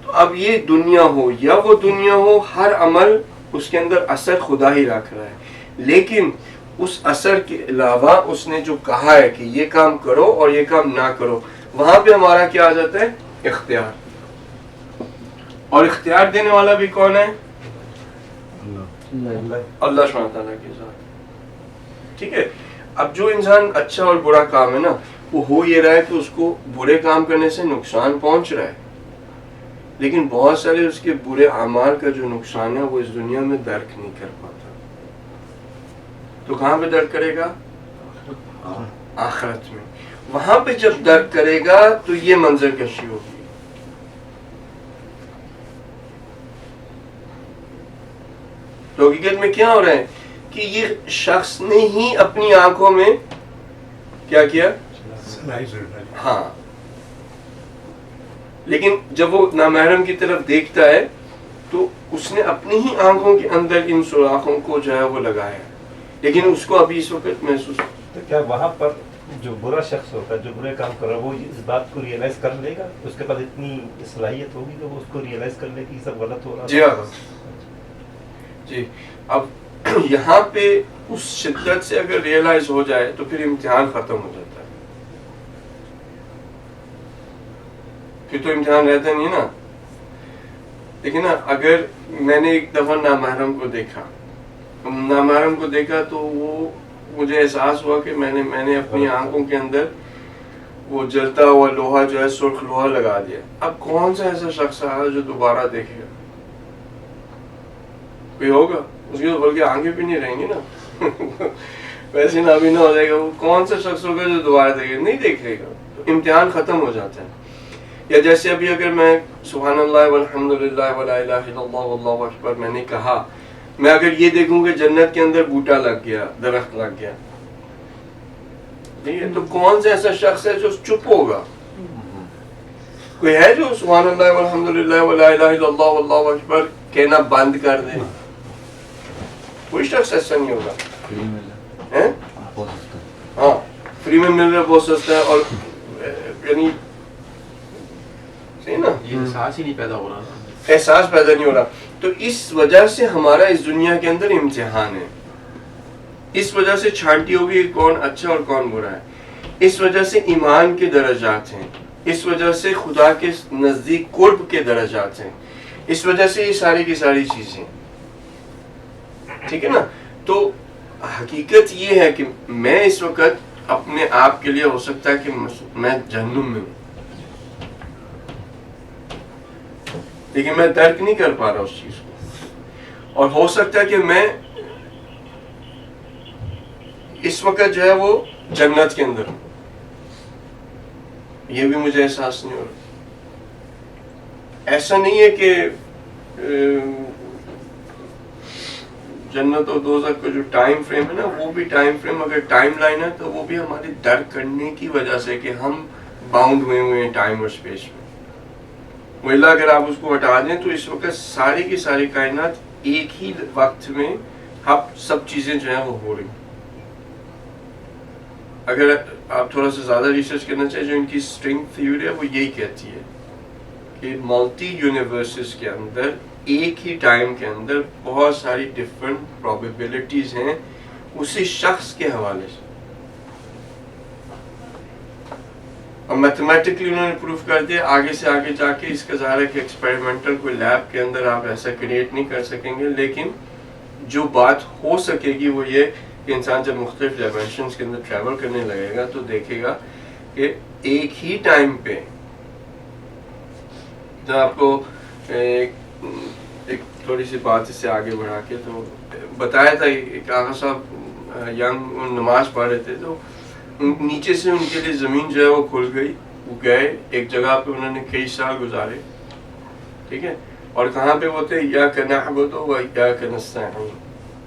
تو اب یہ دنیا ہو یا وہ دنیا ہو, ہر عمل اس کے اندر اثر خدا ہی رکھ رہا ہے. لیکن اس اثر کے علاوہ اس نے جو کہا ہے کہ یہ کام کرو اور یہ کام نہ کرو, وہاں پہ ہمارا کیا آ جاتا ہے؟ اختیار. اور اختیار دینے والا بھی کون ہے؟ اللہ سبحانہ تعالیٰ کے ذات. ٹھیک ہے, اب جو انسان اچھا اور برا کام ہے نا, وہ ہو یہ رہا ہے کہ اس کو برے کام کرنے سے نقصان پہنچ رہا ہے, لیکن بہت سارے اس کے برے اعمال کا جو نقصان ہے وہ اس دنیا میں درک نہیں کر پاتا. تو کہاں پہ درک کرے گا؟ آخرت میں. وہاں پہ جب درک کرے گا تو یہ منظر کشی ہوگی. تو حقیقت میں کیا ہو رہا ہے کہ یہ شخص نے ہی اپنی آنکھوں میں کیا کیا؟ ہاں, لیکن جب وہ نامحرم کی طرف دیکھتا ہے تو اس نے اپنی ہی آنکھوں کے اندر ان سوراخوں کو جو ہے وہ لگایا, لیکن اس کو ابھی اس وقت محسوس. تو کیا وہاں پر جو برا شخص ہوگا, جو برے کام کر رہا ہے, وہ اس بات کو ریئلائز کر لے گا؟ اس کے پاس اتنی صلاحیت ہوگی کہ وہ اس کو ریئلائز کر لے کہ یہ سب غلط ہو رہا ہے؟ جی ہاں جی. اب یہاں پہ اس شدت سے اگر ریئلائز ہو جائے تو پھر امتحان ختم ہو جاتا ہے. پھر تو امتحان رہتا نہیں نا. لیکن نا, اگر میں نے ایک دفعہ نامحرم کو دیکھا تو وہ مجھے احساس ہوا کہ میں نے اپنی آنکھوں کے اندر وہ جلتا ہوا لوہا جو ہے, سرخ لوہا لگا دیا. اب کون سا ایسا شخص آیا جو دوبارہ دیکھے گا؟ کوئی ہوگا؟ اس کی تو بلکہ آنکھیں بھی نہیں رہیں گی نا. ویسے نابینا ہو جائے گا. وہ کون سا شخص ہوگا جو دوبارہ دیکھے گا؟ نہیں دیکھے گا. تو امتحان ختم ہو جاتا ہے. یا جیسے ابھی اگر میں سبحان اللہ والحمدللہ ولا الہ الا اللہ واللہ اکبر میں نے کہا, میں اگر یہ دیکھوں کہ جنت کے اندر بوٹا لگ گیا, درخت لگ گیا, تو کون سا ایسا شخص ہے جو چپ ہوگا؟ کوئی ہے جو سبحان اللہ والحمدللہ ولا الہ الا اللہ واللہ اکبر کہنا بند کر دے؟ کوئی شخص ایسا نہیں ہوگا. ہاں, فری میں مل رہا بہت سستا ہے, اور یعنی صحیح نا, یہ احساس ہی نہیں پیدا ہو رہا, احساس پیدا نہیں ہو رہا. تو اس وجہ سے ہمارا اس دنیا کے اندر امتحان ہے. اس وجہ سے چھانٹی ہوگی کون اچھا اور کون برا ہے. اس وجہ سے ایمان کے درجات ہیں. اس وجہ سے خدا کے نزدیک قرب کے درجات ہیں. اس وجہ سے یہ ساری کی ساری چیزیں. ٹھیک ہے نا. تو حقیقت یہ ہے کہ میں اس وقت اپنے آپ کے لیے ہو سکتا ہے کہ میں جہنم میں ہوں, لیکن میں درک نہیں کر پا رہا اس چیز کو. اور ہو سکتا ہے کہ میں اس وقت جو ہے وہ جنت کے اندر ہوں, یہ بھی مجھے احساس نہیں ہو رہا. ایسا نہیں ہے کہ جنت اور دوزخ کا جو ٹائم فریم ہے نا, وہ بھی ٹائم فریم اگر ٹائم لائن ہے تو وہ بھی ہماری درک کرنے کی وجہ سے کہ ہم باؤنڈ ہوئے ہیں ٹائم اور اسپیس میں. ویلا اگر آپ اس کو ہٹا دیں تو اس وقت ساری کی ساری کائنات ایک ہی وقت میں اب سب چیزیں جو ہیں وہ ہو رہی ہیں. اگر آپ تھوڑا سا زیادہ ریسرچ کرنا چاہیں, جو ان کی اسٹرنگ تھیوری ہے وہ یہی کہتی ہے کہ ملٹی یونیورسز کے اندر ایک ہی ٹائم کے اندر بہت ساری ڈفرنٹ پروبیبلٹیز ہیں اسی شخص کے حوالے سے. اور میتھمیٹکلی انہوں نے پروف کر دیا. آگے سے آگے جا کے اس کا ظاہر ہے کہ ایکسپیریمنٹل کوئی لیب کے اندر آپ ایسا کریٹ نہیں کر سکیں گے, لیکن جو بات ہو سکے گی وہ یہ کہ انسان جب مختلف ڈائمینشنز کے اندر ٹریول کرنے لگے گا تو دیکھے گا کہ ایک ہی ٹائم پہ, جب آپ کو ایک تھوڑی سی بات اس سے آگے بڑھا کے تو بتایا تھا, ایک آقا صاحب ینگ نماز پڑھ رہے تھے تو نیچے سے ان کے لیے زمین جو ہے وہ کھل گئی وہ گئے ایک جگہ پہ انہوں نے کئی سال گزارے, ٹھیک ہے, اور کہاں پہ وہ تھے, ایاک نعبد و ایاک نستعین.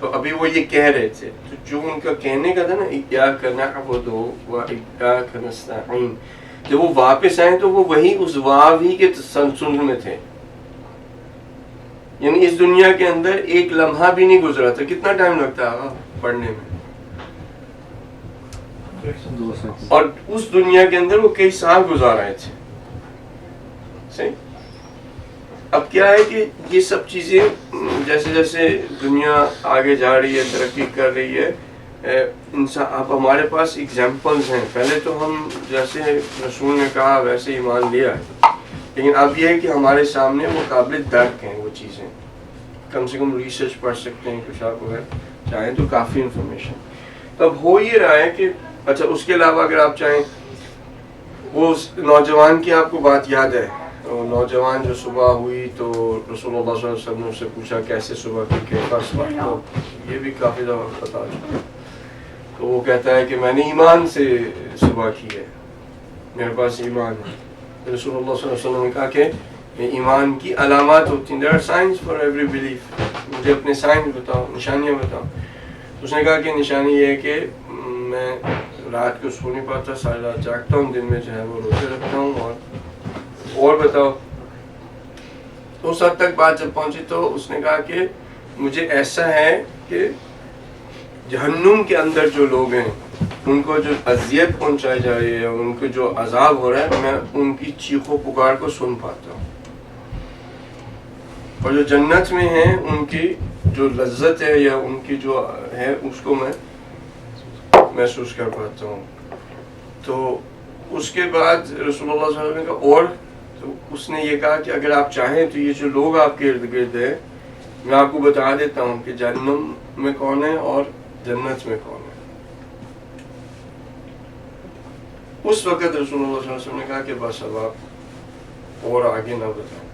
تو ابھی وہ یہ کہہ رہے تھے, تو جو ان کا کہنے کا تھا نا ایاک نعبد و ایاک نستعین, جب وہ واپس آئے تو وہ وہی اس واو ہی کے تسلسل میں تھے. یعنی اس دنیا کے اندر ایک لمحہ بھی نہیں گزرا تھا. کتنا ٹائم لگتا ہے پڑھنے میں, اور اس دنیا کے اندر وہ کئی سال گزار رہے تھے. صحیح. اب کیا ہے کہ یہ سب چیزیں جیسے جیسے دنیا آگے جا رہی ہے, ترقی کر رہی ہے, انسان اب ہمارے پاس ایگزامپلز ہیں. پہلے تو ہم جیسے رسول نے کہا ویسے ایمان لیا ہے, لیکن اب یہ ہے کہ ہمارے سامنے وہ قابل درک ہیں وہ چیزیں. کم سے کم ریسرچ پڑھ سکتے ہیں کچھ آپ اگر چاہیں تو, کافی انفارمیشن. تو اب ہو یہ رہا ہے کہ اچھا اس کے علاوہ اگر آپ چاہیں, وہ نوجوان کی آپ کو بات یاد ہے, نوجوان جو صبح ہوئی تو رسول اللہ صلی اللہ علیہ وسلم نے اس سے پوچھا کیسے صبح کی, کیسا صبح, تو یہ بھی کافی دفعہ پتا چلا. تو وہ کہتا ہے کہ میں نے ایمان سے صبح کی ہے, میرے پاس ایمان ہے. رسول اللہ صلی اللہ علیہ وسلم نے کہا کہ ایمان کی علامات ہوتی ہیں, there are signs for every belief, مجھے اپنے سائنس بتاؤ, نشانیاں بتاؤ. اس نے کہا کہ نشانی یہ ہے کہ میں رات کو سو نہیں پاتا, ساری رات جاگتا ہوں, دن میں جو ہے وہ روزے رکھتا ہوں. اور بتاؤ. اس حد تک بات جب پہنچی تو اس نے کہا کہ مجھے ایسا ہے کہ جہنم کے اندر جو لوگ ہیں ان کو جو اذیت پہنچائی جا رہی ہے, ان کو جو عذاب ہو رہا ہے, میں ان کی چیخ و پکار کو سن پاتا ہوں. اور جو جنت میں ہیں ان کی جو لذت ہے یا ان کی جو ہے اس کو میں محسوس کر پاتا ہوں. تو اس کے بعد رسول اللہ صلی اللہ علیہ وسلم نے کہا اور, تو اس نے یہ کہا کہ اگر آپ چاہیں تو یہ جو لوگ آپ کے ارد گرد ہیں میں آپ کو بتا دیتا ہوں کہ جہنم میں کون ہے اور جنت میں کون ہے. اس وقت رسول اللہ صلی اللہ علیہ وسلم نے کہا کہ بس اب آپ اور آگے نہ بتائیں.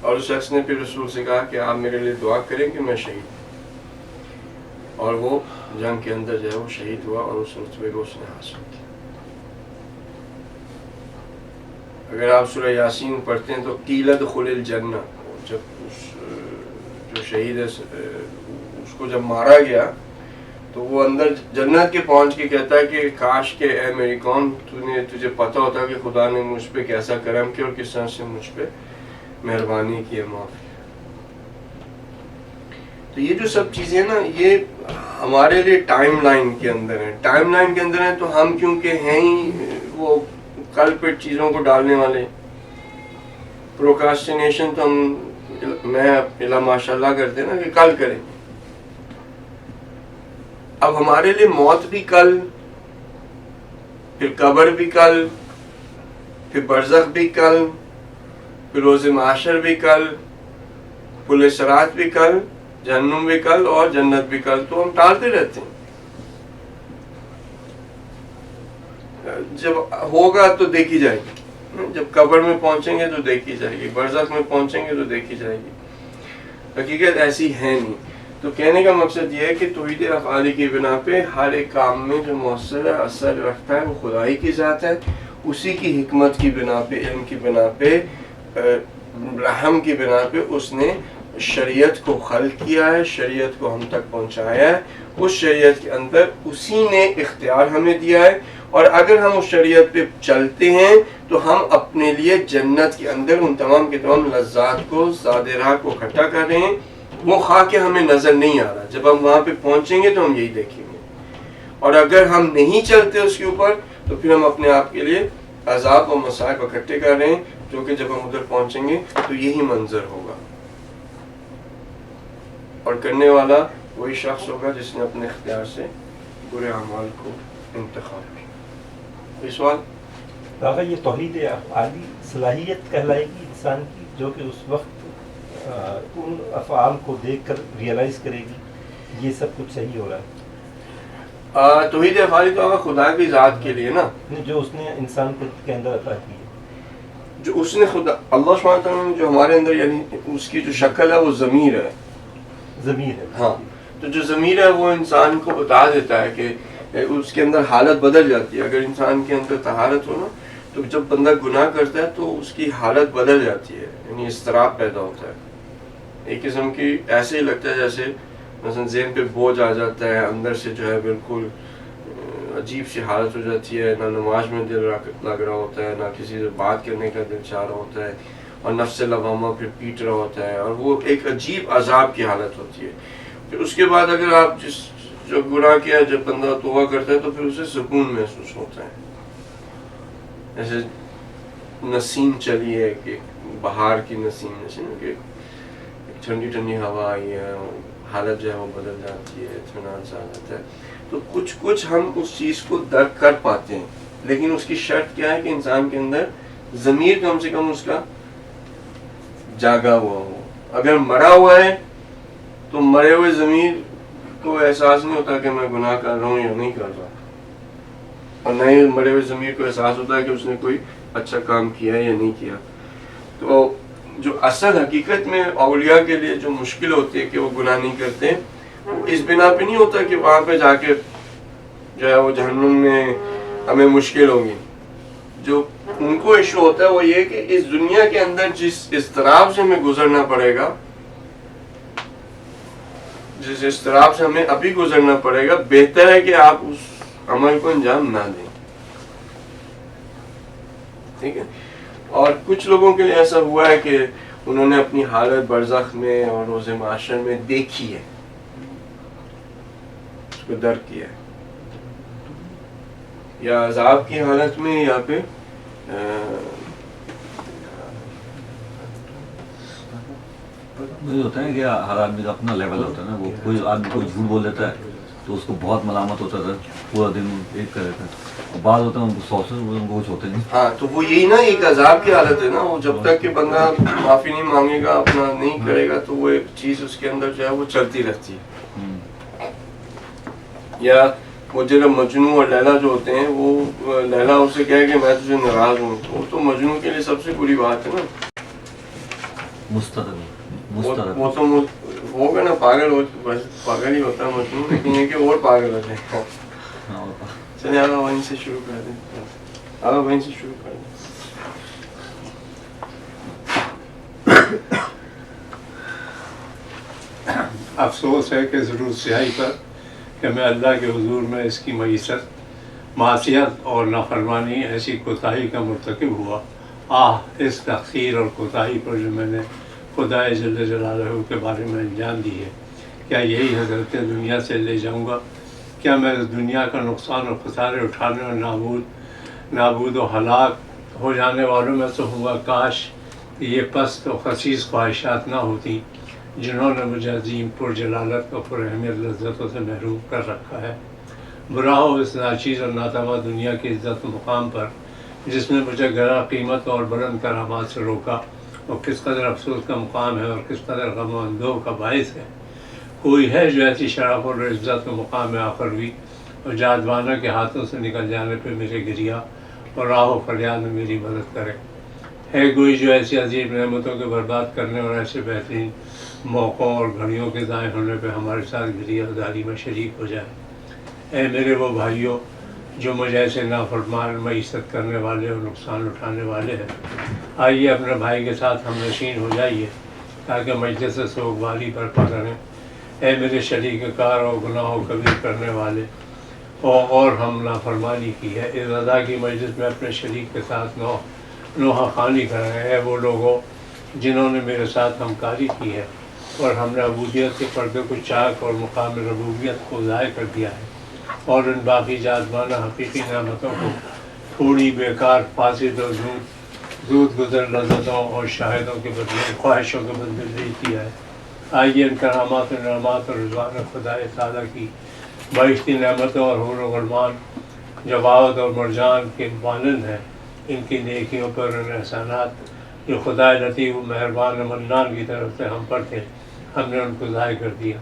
اور اس شخص نے پھر رسول سے کہا کہ آپ میرے لیے دعا کریں کہ میں شہید ہوں. اور وہ جنگ کے اندر جو ہے وہ شہید ہوا اور اس رتبے کو اس نے حاصل کیا. اگر آپ سورہ یاسین پڑھتے ہیں تو قیل ادخل الجنہ, جب اس جو شہید ہے اس کو جب مارا گیا تو وہ اندر جنت کے پہنچ کے کہتا ہے کہ کاش کہ اے میری قوم تجھے پتہ ہوتا کہ خدا نے مجھ پہ کیسا کرم کیا اور کس طرح سے مجھ پہ مہربانی کی ہے, معافی. تو یہ جو سب چیزیں نا یہ ہمارے لیے ٹائم لائن کے اندر ہیں. ٹائم لائن کے اندر ہیں تو ہم کیونکہ ہیں ہی وہ کل پہ چیزوں کو ڈالنے والے. پروکاسٹینیشن تو میں الا ماشاء اللہ کرتے نا کہ کل کریں. اب ہمارے لیے موت بھی کل, پھر قبر بھی کل, پھر برزخ بھی کل, پھر روز محشر بھی کل, پل صراط بھی کل, جہنم بھی کل اور جنت بھی کل. تو ہم ٹالتے رہتے ہیں. جب ہوگا تو دیکھی جائے گی, جب قبر میں پہنچیں گے تو دیکھی جائے گی, برزخ میں پہنچیں گے تو دیکھی جائے گی. حقیقت ایسی ہے نہیں. تو کہنے کا مقصد یہ ہے کہ توحید افعالی کی بنا پہ ہر ایک کام میں جو مؤثر ہے, اثر رکھتا ہے, وہ خدائی کی ذات ہے. اسی کی حکمت کی بنا پہ, علم کی بنا پہ, رحم کی بنا پہ اس نے شریعت کو خلق کیا ہے, شریعت کو ہم تک پہنچایا ہے. اس شریعت کے اندر اسی نے اختیار ہمیں دیا ہے, اور اگر ہم اس شریعت پہ چلتے ہیں تو ہم اپنے لیے جنت کے اندر ان تمام کے تمام لذات کو, زادراہ کو اکٹھا کر رہے ہیں. وہ خواہ کہ ہمیں نظر نہیں آ رہا, جب ہم وہاں پہ پہنچیں گے تو ہم یہی دیکھیں گے. اور اگر ہم نہیں چلتے اس کے اوپر تو پھر ہم اپنے آپ کے لیے عذاب و مصائب اکٹھے کر رہے ہیں, جو کہ جب ہم ادھر پہنچیں گے تو یہی منظر ہوگا. اور کرنے والا وہی شخص ہوگا جس نے اپنے اختیار سے برے اعمال کو انتخاب کیا. کوئی سوال؟ آقا یہ توحید افعالی صلاحیت کہلائے گی انسان کی, جو کہ اس وقت ان افعال کو دیکھ کر ریئلائز کرے گی یہ سب کچھ صحیح ہو رہا ہے. توحید افعالی تو خدا کی ذات کے لیے نا, جو اس نے انسان کو کے اندر عطا کی ہے, جو اس نے خدا اللہ سبحانہ وتعالیٰ نے جو ہمارے اندر, یعنی اس کی جو شکل ہے وہ ضمیر ہے. ضمیر ہے. ہاں, تو جو ضمیر ہے وہ انسان کو بتا دیتا ہے کہ اس کے اندر حالت بدل جاتی ہے. اگر انسان کے اندر طہارت ہو نا تو جب بندہ گناہ کرتا ہے تو اس کی حالت بدل جاتی ہے, یعنی اضطراب پیدا ہوتا ہے, ایک قسم کی ایسے ہی لگتا ہے جیسے مثلا ذہن پہ بوجھ آ جاتا ہے, اندر سے جو ہے بالکل عجیب سی حالت ہو جاتی ہے, نہ نماز میں دل لگ رہا ہوتا ہے, نہ کسی سے بات کرنے کا دل چاہ رہا ہوتا ہے, اور نفس لوامہ پھر پیٹ رہا ہوتا ہے, اور وہ ایک عجیب عذاب کی حالت ہوتی ہے. پھر اس کے بعد اگر آپ جو گناہ کیا جب بندہ توبہ کرتا ہے تو پھر اسے سکون محسوس ہوتا ہے, جیسے نسیم چلی ہے کہ بہار کی نسیم کہ ٹھنڈی ٹھنڈی ہوا آئی ہے, حالت جو ہے وہ بدل جاتی ہے, اطمینان سا آ جاتا ہے. تو کچھ ہم اس چیز کو درک کر پاتے ہیں, لیکن اس کی شرط کیا ہے کہ انسان کے اندر ضمیر کم سے کم اس کا جاگا ہوا ہو. اگر مرا ہوا ہے تو مرے ہوئے ضمیر کو احساس نہیں ہوتا کہ میں گناہ کر رہا ہوں یا نہیں کر رہا, اور نہ ہی مرے ہوئے ضمیر کو احساس ہوتا ہے کہ اس نے کوئی اچھا کام کیا یا نہیں کیا. تو جو اصل حقیقت میں اولیاء کے لیے جو مشکل ہوتی ہے کہ وہ گناہ نہیں کرتے, وہ اس بنا پہ نہیں ہوتا کہ وہاں پہ جا کے جو ہے وہ جہنم میں ہمیں مشکل ہوگی. جو ان کو ایشو ہوتا ہے وہ یہ کہ اس دنیا کے اندر جس اضطراب سے ہمیں گزرنا پڑے گا, جس اضطراب سے ہمیں ابھی گزرنا پڑے گا, بہتر ہے کہ آپ اس عمل کو انجام نہ دیں. ٹھیک ہے. اور کچھ لوگوں کے لیے ایسا ہوا ہے کہ انہوں نے اپنی حالت برزخ میں اور روز محشر میں دیکھی ہے, اس کو درک کیا ہے, یا عذاب کی حالت میں یا پھر وہی ہوتا ہے کہ ہر آدمی کا اپنا لیول ہوتا ہے نا. وہ کوئی آدمی کوئی جھوٹ بول دیتا ہے تو اس کو بہت ملامت ہوتا تھا, پورا دن ایک کر رہتا ہے. بعض ہوتا ہے ان کو سوسز ان کو کچھ ہوتے نہیں. ہاں, تو وہ یہی نا ایک عذاب کی حالت ہے نا. وہ جب تک کہ بندہ معافی نہیں مانگے گا, اپنا نہیں کرے گا, تو وہ ایک چیز اس کے اندر جو ہے وہ چلتی رہتی ہے. یا وہ جو مجنو اور لیلا جو ہوتے ہیں, وہ لیلا اسے کہے کہ میں تجھے ناراض ہوں, تو مجنو کے لیے سب سے بری بات ہے نا. وہ تو ہوگا نا پاگل, پاگل ہی ہوتا ہے مجنو, لیکن یہ کہ اور پاگل ہوتے ہیں. چلے آگا وہیں سے شروع کر دیں, آگا وہیں سے شروع کر دیں. افسوس ہے کہ ضرور سیاہی پر کہ میں اللہ کے حضور میں اس کی معیشت, معصیت اور نافرمانی ایسی کوتاہی کا مرتکب ہوا. اس تقصیر اور کوتاہی پر جو میں نے خدا جل جلالہ کے بارے میں انجام دی ہے, کیا یہی حضرت دنیا سے لے جاؤں گا؟ کیا میں اس دنیا کا نقصان اور خسارے اٹھانے اور نابود و ہلاک ہو جانے والوں میں سے ہوں گا؟ کاش یہ پست و خسیس خواہشات نہ ہوتی جنہوں نے مجھے عظیم پر جلالت اور پر اہمیت لذتوں سے محروم کر رکھا ہے. برا ہو اس ناچیز اور ناتواں دنیا کی عزت و مقام پر جس نے مجھے گراں قیمت اور بلند کرامات سے روکا, اور کس قدر افسوس کا مقام ہے اور کس قدر غم و اندوہ کا باعث ہے. کوئی ہے جو ایسی شرف اور عزت و مقام آخروی اور جادوانہ کے ہاتھوں سے نکل جانے پہ میرے گریا اور راہ و فریاد میں میری مدد کرے؟ ہے کوئی جو ایسی عظیم نعمتوں کے برباد کرنے اور ایسے بہترین موقعوں اور گھڑیوں کے ضائع ہونے پہ ہمارے ساتھ گریا داری میں شریک ہو جائے؟ اے میرے وہ بھائیوں جو مجھے ایسے نافرمان معیشت کرنے والے اور نقصان اٹھانے والے ہیں, آئیے اپنے بھائی کے ساتھ ہم نشین ہو جائیے تاکہ مجلس سوگواری برپا کریں. اے میرے شریک کار اور گناہ و کبیر کرنے والے, اور ہم نافرمانی کی ہے, اس ادا کی مجلس میں اپنے شریک کے ساتھ نوحہ خوانی کریں. اے وہ لوگوں جنہوں نے میرے ساتھ ہمکاری کی ہے اور ہم نے عبودیت کے پردے کو چاک اور مقام ربوبیت کو ضائع کر دیا ہے, اور ان باقی جاذبانہ حقیقی نعمتوں کو تھوڑی بیکار فاسد اور زود گزر لذتوں اور شاہدوں کے بدلے خواہشوں کے بدلے نہیں کیا ہے. آئیے ان کرامات و نعمات اور رضوان خدا تعالیٰ کی بہشتی نعمتوں اور حور و غلمان جواہد اور مرجان کے مانند ہیں, ان کی نیکیوں پر ان احسانات جو خدا لطیف و مہربان منان کی طرف سے ہم پر تھے, ہم نے ان کو ضائع کر دیا.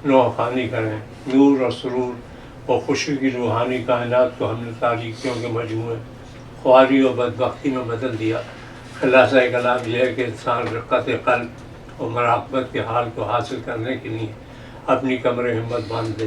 نوحہ خوانی کریں. نور اور سرور اور خوشی کی روحانی کائنات کو ہم نے تاریکیوں کے مجموعے خواری اور بدبختی میں بدل دیا. خلاصہ کلام یہ ہے کہ انسان رقت قلب اور مراقبت کے حال کو حاصل کرنے کے لیے اپنی کمر ہمت باندھ دے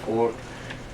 4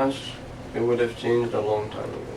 us, we would have changed a long time ago।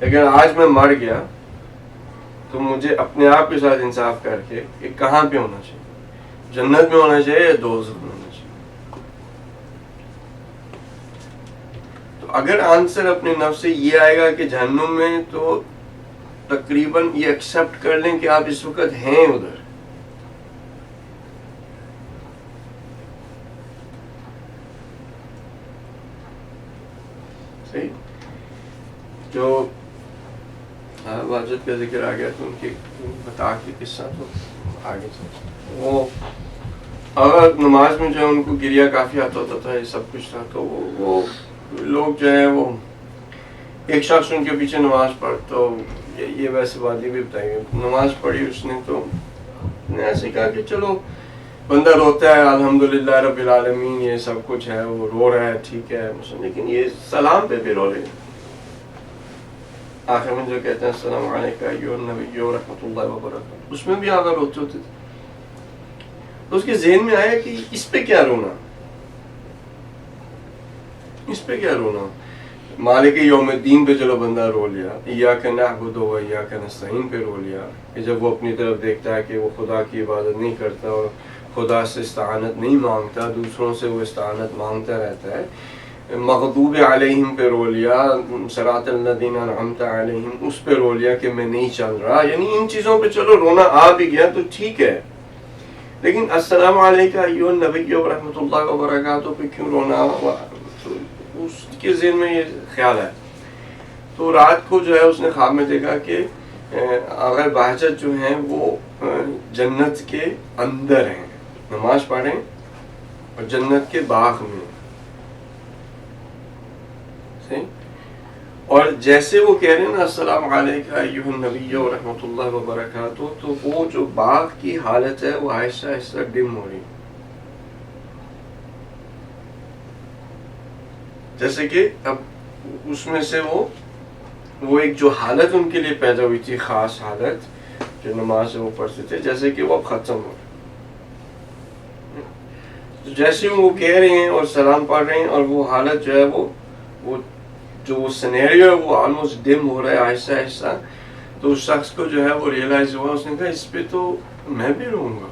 لیکن آج میں مر گیا تو مجھے اپنے آپ کے ساتھ انصاف کر کے کہ کہاں پہ ہونا چاہیے، جنت میں ہونا چاہیے یا دوزخ میں ہونا چاہیے. تو اگر آنسر اپنے نفس سے یہ آئے گا کہ جہنم میں، تو تقریباً یہ ایکسیپٹ کر لیں کہ آپ اس وقت ہیں ادھر. صحیح. جو واجد کا ذکر آ گیا تو ان کی بتا کے قصہ تو آگے سے وہ اگر نماز میں جو ہے ان کو گریا کافی آتا ہوتا تھا، یہ سب کچھ تھا. تو وہ لوگ جو ہے وہ ایک شخص ان کے پیچھے نماز پڑھ، تو یہ ویسے بات یہ بھی بتائی گئی، نماز پڑھی اس نے تو نے ایسے کہا کہ چلو بندہ روتا ہے الحمدللہ رب العالمین، یہ سب کچھ ہے، وہ رو رہا ہے ٹھیک ہے، لیکن یہ سلام پہ بھی رو رہے ہیں. آخر میں جو کہتے ہیں السلام علیکم ایھا النبی ورحمۃ اللہ وبرکاتہ، اس میں بھی آگے روتے ہوتے تھے. تو اس کے ذہن میں آیا کہ اس پہ کیا رونا، اس پہ کیا رونا. مالک یوم الدین پہ چلو بندہ رو لیا، ایاک نعبد و ایاک نستعین پہ رو لیا کہ جب وہ اپنی طرف دیکھتا ہے کہ وہ خدا کی عبادت نہیں کرتا اور خدا سے استعانت نہیں مانگتا، دوسروں سے وہ استعانت مانگتا رہتا ہے. مغضوب علیہم پہ رو لیا، صراط الذین انعمت علیہم اس پہ رو لیا کہ میں نہیں چل رہا. یعنی ان چیزوں پہ چلو رونا آ بھی گیا تو ٹھیک ہے، لیکن السلام علیکم ایھا النبی ورحمۃ اللہ وبرکاتہ پہ کیوں رونا؟ اس کے ذہن میں یہ خیال ہے. تو رات کو جو ہے اس نے خواب میں دیکھا کہ اگر بہجت جو ہیں وہ جنت کے اندر ہیں، نماز پڑھیں اور جنت کے باغ میں. اور جیسے وہ کہہ رہے ہیں نا السلام علیکم ایھا النبی ورحمۃ اللہ وبرکاتہ، تو وہ جو باغ کی حالت ہے وہ آہستہ آہستہ ڈم ہو رہی ہے. جیسے کہ اب اس میں سے وہ ایک جو حالت ان کے لیے پیدا ہوئی تھی، خاص حالت جو نماز سے وہ پڑھتے تھے، جیسے کہ وہ اب ختم ہو رہی. جیسے وہ کہہ رہے ہیں اور سلام پڑھ رہے ہیں اور وہ حالت جو ہے وہ جو وہ سینیریو ہے وہ آلموسٹ ڈم ہو رہا ہے آہستہ آہستہ. تو اس شخص کو جو ہے وہ ریئلائز ہوا، اس نے کہا اس پہ تو میں بھی روں گا.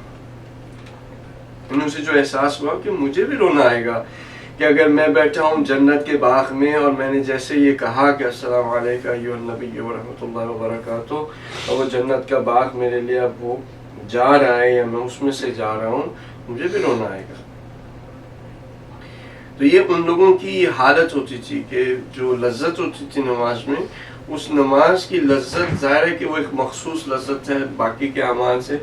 اسے جو احساس ہوا کہ مجھے بھی رونا آئے گا کہ اگر میں بیٹھا ہوں جنت کے باغ میں اور میں نے جیسے یہ کہا کہ السلام علیکم ایھا النبی ورحمۃ اللہ وبرکاتہ، اور وہ جنت کا باغ میرے لیے اب وہ جا رہا ہے یا میں اس میں سے جا رہا ہوں، مجھے بھی رونا آئے گا. تو یہ ان لوگوں کی یہ حالت ہوتی تھی کہ جو لذت ہوتی تھی نماز میں، اس نماز کی لذت ظاہر ہے کہ وہ ایک مخصوص لذت ہے باقی کے اعمال سے.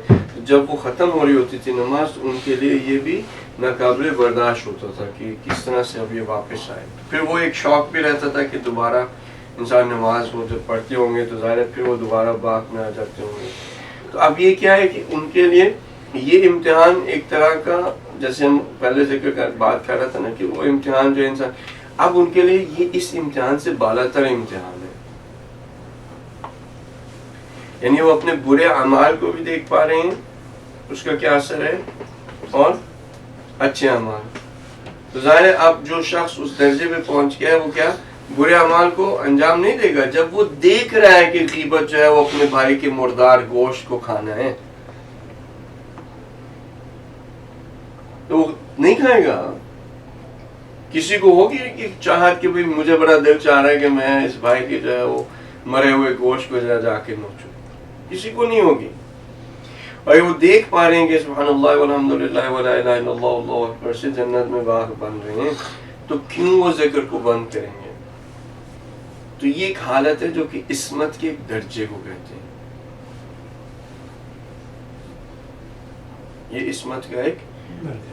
جب وہ ختم ہو رہی ہوتی تھی نماز، تو ان کے لیے یہ بھی ناقابل برداشت ہوتا تھا کہ کس طرح سے اب یہ واپس آئے. پھر وہ ایک شوق بھی رہتا تھا کہ دوبارہ انسان نماز وہ جب پڑھتے ہوں گے تو ظاہر ہے پھر وہ دوبارہ باغ میں آ جاتے ہوں گے. تو اب یہ کیا ہے کہ ان کے لیے یہ امتحان ایک طرح کا، جیسے ہم پہلے بات کر رہا تھا نا کہ وہ امتحان جو انسان، اب ان کے لیے یہ اس امتحان سے بالا تر امتحان ہے. یعنی وہ اپنے برے اعمال کو بھی دیکھ پا رہے ہیں، اس کا کیا اثر ہے، اور اچھے اعمال. تو ظاہر ہے اب جو شخص اس درجے پہ پہنچ گیا ہے وہ کیا برے اعمال کو انجام نہیں دے گا. جب وہ دیکھ رہا ہے کہ غیبت جو ہے وہ اپنے بھائی کے مردار گوشت کو کھانا ہے، تو وہ نہیں کھائے گا. کسی کو ہوگی کہ چاہت کہ بھئی مجھے بڑا دل چاہ رہا ہے کہ میں اس بھائی کے جو ہے وہ مرے ہوئے گوشت کو جا کے نوچوں، کسی کو نہیں ہوگی. اور وہ دیکھ پا رہے ہیں کہ سبحان اللہ والحمدللہ ولا الہ الا اللہ اللہ اکبر سے جنت میں باغ بن رہے ہیں، تو کیوں وہ ذکر کو بند کریں گے؟ تو یہ ایک حالت ہے جو کہ عصمت کے ایک درجے کو کہتے ہیں. یہ عصمت کا ایک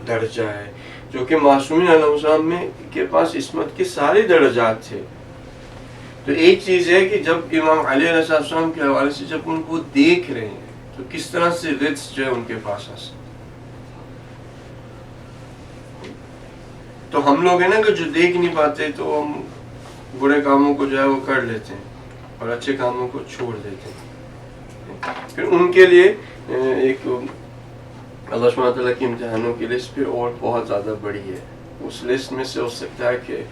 درجہ ہے جو کہ معصومین علیہ السلام میں کے پاس عصمت کے سارے درجات تھے. تو ایک چیز ہے کہ جب امام علی علیہ السلام کے حوالے سے جب ان کو دیکھ رہے ہیں تو کس طرح سے رزق جو ہے ان کے پاس آسا. تو ہم لوگ ہیں نا کہ جو دیکھ نہیں پاتے تو ہم برے کاموں کو جو ہے وہ کر لیتے ہیں اور اچھے کاموں کو چھوڑ دیتے ہیں. پھر ان کے لیے ایک اللہ سبحانہ تعالیٰ کی امتحانوں کی لسٹ پھر اور بہت زیادہ بڑی ہے. اس لسٹ میں سے ہو سکتا ہے کہ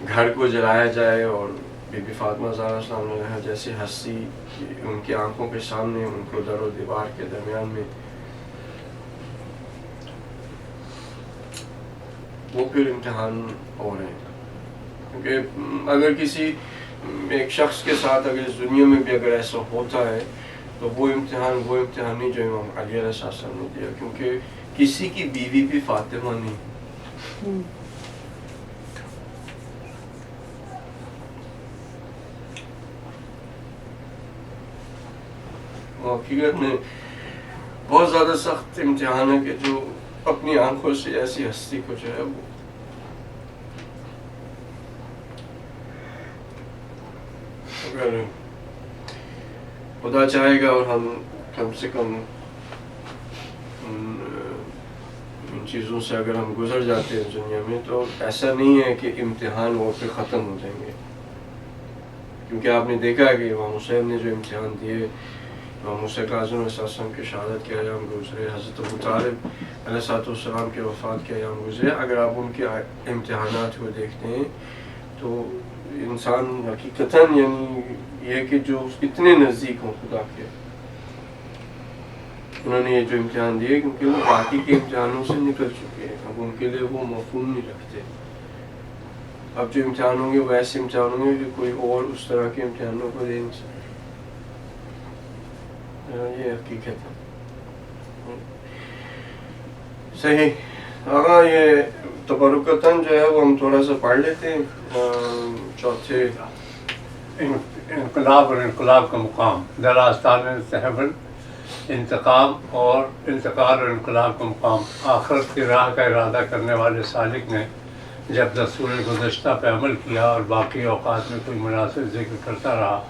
گھر کو جلایا جائے اور بی بی فاطمہ زہرا سلام علیہ جیسی ہستی ان کی آنکھوں کے سامنے ان کو در و دیوار کے درمیان میں، وہ پھر امتحان ہو رہے ہیں. کیونکہ اگر کسی ایک شخص کے ساتھ اگر اس دنیا میں بھی اگر ایسا ہوتا ہے تو وہ امتحان نہیں جو امام علی علیہ السلام نے دیا، کیونکہ کسی کی بیوی بھی فاطمہ نہیں. حقیقت میں بہت زیادہ سخت امتحان ہے کہ جو اپنی آنکھوں سے ایسی ہستی کو جو ہے وہ اگر خدا چاہے گا اور ہم کم سے کم ان چیزوں سے اگر ہم گزر جاتے ہیں دنیا میں، تو ایسا نہیں ہے کہ امتحان وہ پہ ختم ہو جائیں گے. کیونکہ آپ نے دیکھا ہے کہ امام حسین نے جو امتحان دیے، امام حسین کاظم علیہ السلام کی شہادت کے ایام گزرے، حضرت ابو طالب علیہ السلام کے وفات کے ایام گزرے. اگر آپ ان کے امتحانات کو دیکھتے ہیں تو انسان حقیقتاً یعنی یہ کہ جو اتنے نزدیک ہوں خدا کے، انہوں نے یہ جو امتحان دیے کیونکہ وہ باقی کے امتحانوں سے نکل چکے ہیں، اب ان کے لیے وہ مفہوم نہیں رکھتے. اب جو امتحان ہوں گے وہ ایسے امتحان ہوں گے کہ کوئی اور اس طرح کے امتحانوں کو دے نہیں سکتے. یہ حقیقت ہے. صحیح. ہاں یہ تبرکتاً جو ہے وہ ہم تھوڑا سا پڑھ لیتے ہیں چوتھے انقلاب اور انقلاب کا مقام. در آستان تحول انتقام اور انتقال اور انقلاب کا مقام. آخرت کی راہ کا ارادہ کرنے والے سالک نے جب دستور گزشتہ پہ عمل کیا اور باقی اوقات میں کوئی مناسب ذکر کرتا رہا،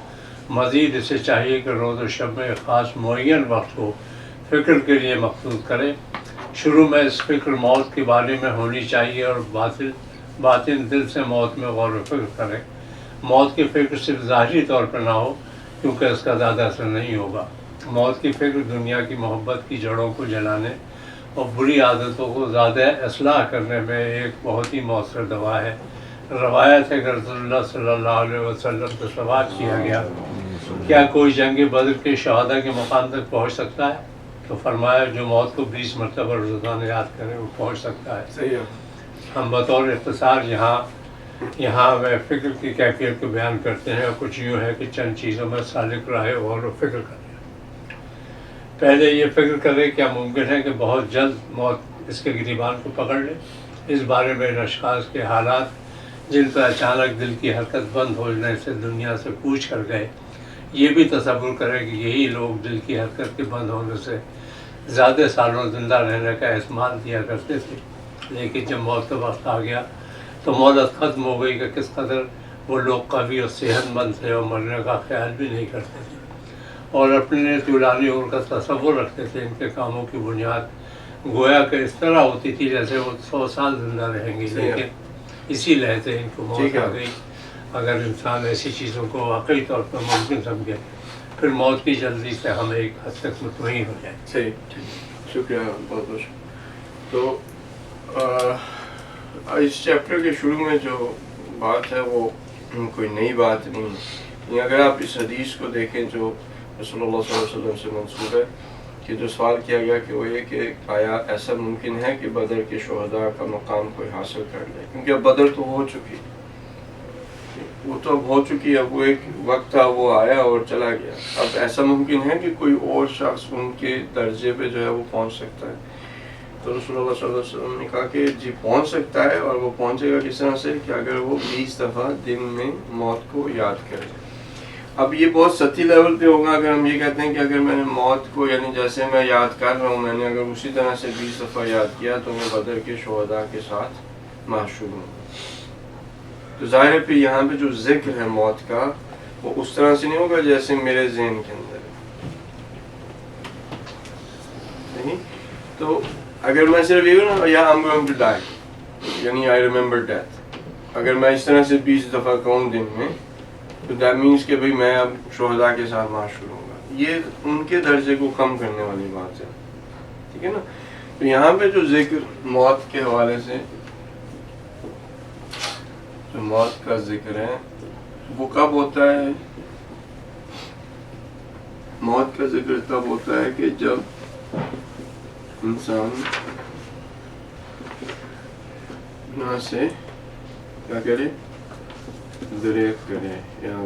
مزید اسے چاہیے کہ روز و شب میں ایک خاص معین وقت کو فکر کے لیے مخصوص کرے. شروع میں اس فکر موت کے بارے میں ہونی چاہیے اور باطن دل سے موت میں غور و فکر کرے. موت کی فکر صرف ظاہری طور پر نہ ہو کیونکہ اس کا زیادہ اثر نہیں ہوگا. موت کی فکر دنیا کی محبت کی جڑوں کو جلانے اور بری عادتوں کو زیادہ اصلاح کرنے میں ایک بہت ہی مؤثر دوا ہے. روایت ہے کہ رسول اللہ صلی اللہ علیہ وسلم کو سوال کیا گیا کیا کوئی جنگ بدر کے شہداء کے مقام تک پہنچ سکتا ہے؟ تو فرمایا جو موت کو 20 مرتبہ روزانہ یاد کرے وہ پہنچ سکتا ہے. صحیح ہے. ہم بطور اختصار یہاں میں فکر کی کیفیت کو بیان کرتے ہیں اور کچھ یوں ہے کہ چند چیزوں میں سالک راہ غور و فکر کریں. پہلے یہ فکر کرے کیا ممکن ہے کہ بہت جلد موت اس کے گریبان کو پکڑ لے. اس بارے میں ان اشخاص کے حالات جن پر اچانک دل کی حرکت بند ہونے سے دنیا سے کوچ کر گئے، یہ بھی تصور کرے کہ یہی لوگ دل کی حرکت کے بند ہونے سے زیادہ سالوں زندہ رہنے کا احتمال دیا کرتے تھے، لیکن جب موت کا وقت آ گیا تو مہلت ختم ہو گئی کہ کس قدر وہ لوگ قوی اور صحت مند تھے اور مرنے کا خیال بھی نہیں کرتے تھے اور اپنے طولانی عمر کا تصور رکھتے تھے. ان کے کاموں کی بنیاد گویا کہ اس طرح ہوتی تھی جیسے وہ 100 سال زندہ رہیں گے، لیکن اسی لہتے ان کو موت آ گئی. اگر انسان ایسی چیزوں کو واقعی طور پر ممکن سمجھے پھر موت کی جلدی سے ہم ایک حد تک مطمئن ہو جائیں. صحیح. شکریہ، بہت بہت شکریہ. تو اس چیپٹر کے شروع میں جو بات ہے وہ کوئی نئی بات نہیں ہے. اگر آپ اس حدیث کو دیکھیں جو رسول اللہ صلی اللہ علیہ وسلم سے منسوب ہے کہ جو سوال کیا گیا کہ وہ یہ کہ آیا ایسا ممکن ہے کہ بدر کے شہداء کا مقام کوئی حاصل کر لے، کیونکہ اب بدر تو ہو چکی، وہ تو اب ہو چکی، اب وہ ایک وقت تھا وہ آیا اور چلا گیا. اب ایسا ممکن ہے کہ کوئی اور شخص ان کے درجے پہ جو ہے وہ پہنچ سکتا ہے. تو رسول اللہ صلی اللہ علیہ وسلم نے کہا کہ جی پہنچ سکتا ہے، اور وہ پہنچے گا کس طرح سے کہ اگر وہ 20 دفعہ دن میں موت کو یاد کرے. اب یہ بہت سطحی لیول پہ ہوگا اگر ہم یہ کہتے ہیں کہ اگر میں نے موت کو یعنی جیسے میں یاد کر رہا ہوں میں نے اگر اسی طرح سے 20 دفعہ یاد کیا تو میں بدر کے شہداء کے ساتھ محشور ہوں. تو ظاہر ہے پہ یہاں پہ جو ذکر ہے موت کا وہ اس طرح سے نہیں ہوگا جیسے میرے ذہن کے اندر ہے. نہیں تو اگر میں صرف یہ نا یا I'm going to die یعنی I remember death، اگر میں اس طرح سے 20 دفعہ کہوں دن میں تو دیٹ مینس کہ بھئی میں اب شہداء کے ساتھ محشور ہوں گا. یہ ان کے درجے کو کم کرنے والی بات ہے، ٹھیک ہے نا. تو یہاں پہ جو ذکر موت کے حوالے سے جو موت کا ذکر ہے وہ کب ہوتا ہے؟ موت کا ذکر تب ہوتا ہے کہ جب انسان گناہ سے کیا کرے؟ دریغ کرے یا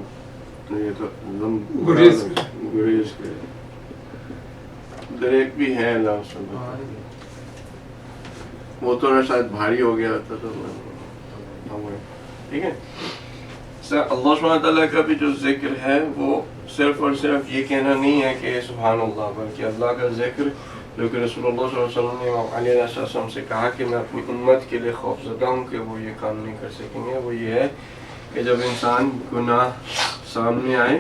گریز کرے. دریغ بھی ہے لفظ، وہ تو شاید بھاری ہو گیا تھا تو ٹھیک ہے. اللہ سبحانہ تعالیٰ کا بھی جو ذکر ہے وہ صرف اور صرف یہ کہنا نہیں ہے کہ سبحان اللہ، بلکہ اللہ کا ذکر جو کہ رسول اللہ صلی اللہ علیہ وسلم نے امام علیہ السلام سے کہا کہ میں اپنی امت کے لیے خوف زدہ ہوں کہ وہ یہ کام نہیں کر سکیں گے، وہ یہ ہے کہ جب انسان گناہ سامنے آئے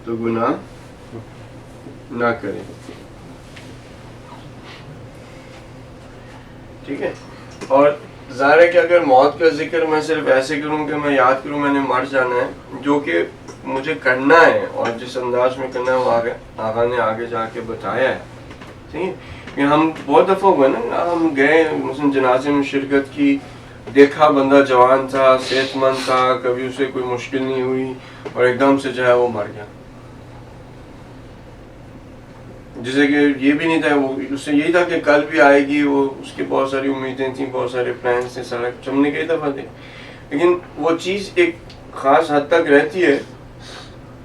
تو گناہ نہ کرے. ٹھیک ہے. اور ظاہر ہے کہ اگر موت کا ذکر میں صرف ایسے کروں کہ میں یاد کروں میں نے مر جانا ہے، جو کہ مجھے کرنا ہے اور جس انداز میں کرنا ہے وہ آقا نے آگے جا کے بتایا ہے. ٹھیک ہے. کہ ہم بہت دفعہ ہوئے نا، ہم گئے مثلا جنازے میں شرکت کی، دیکھا بندہ جوان تھا، صحت مند تھا، کبھی اسے کوئی مشکل نہیں ہوئی، اور ایک دم سے جو ہے وہ مر گیا. جسے کہ یہ بھی نہیں تھا، وہ اس سے یہی تھا کہ کل بھی آئے گی، وہ اس کی بہت ساری امیدیں تھیں، بہت سارے پلانس تھے، سڑک ہم نے کئی دفعہ دیکھ، لیکن وہ چیز ایک خاص حد تک رہتی ہے.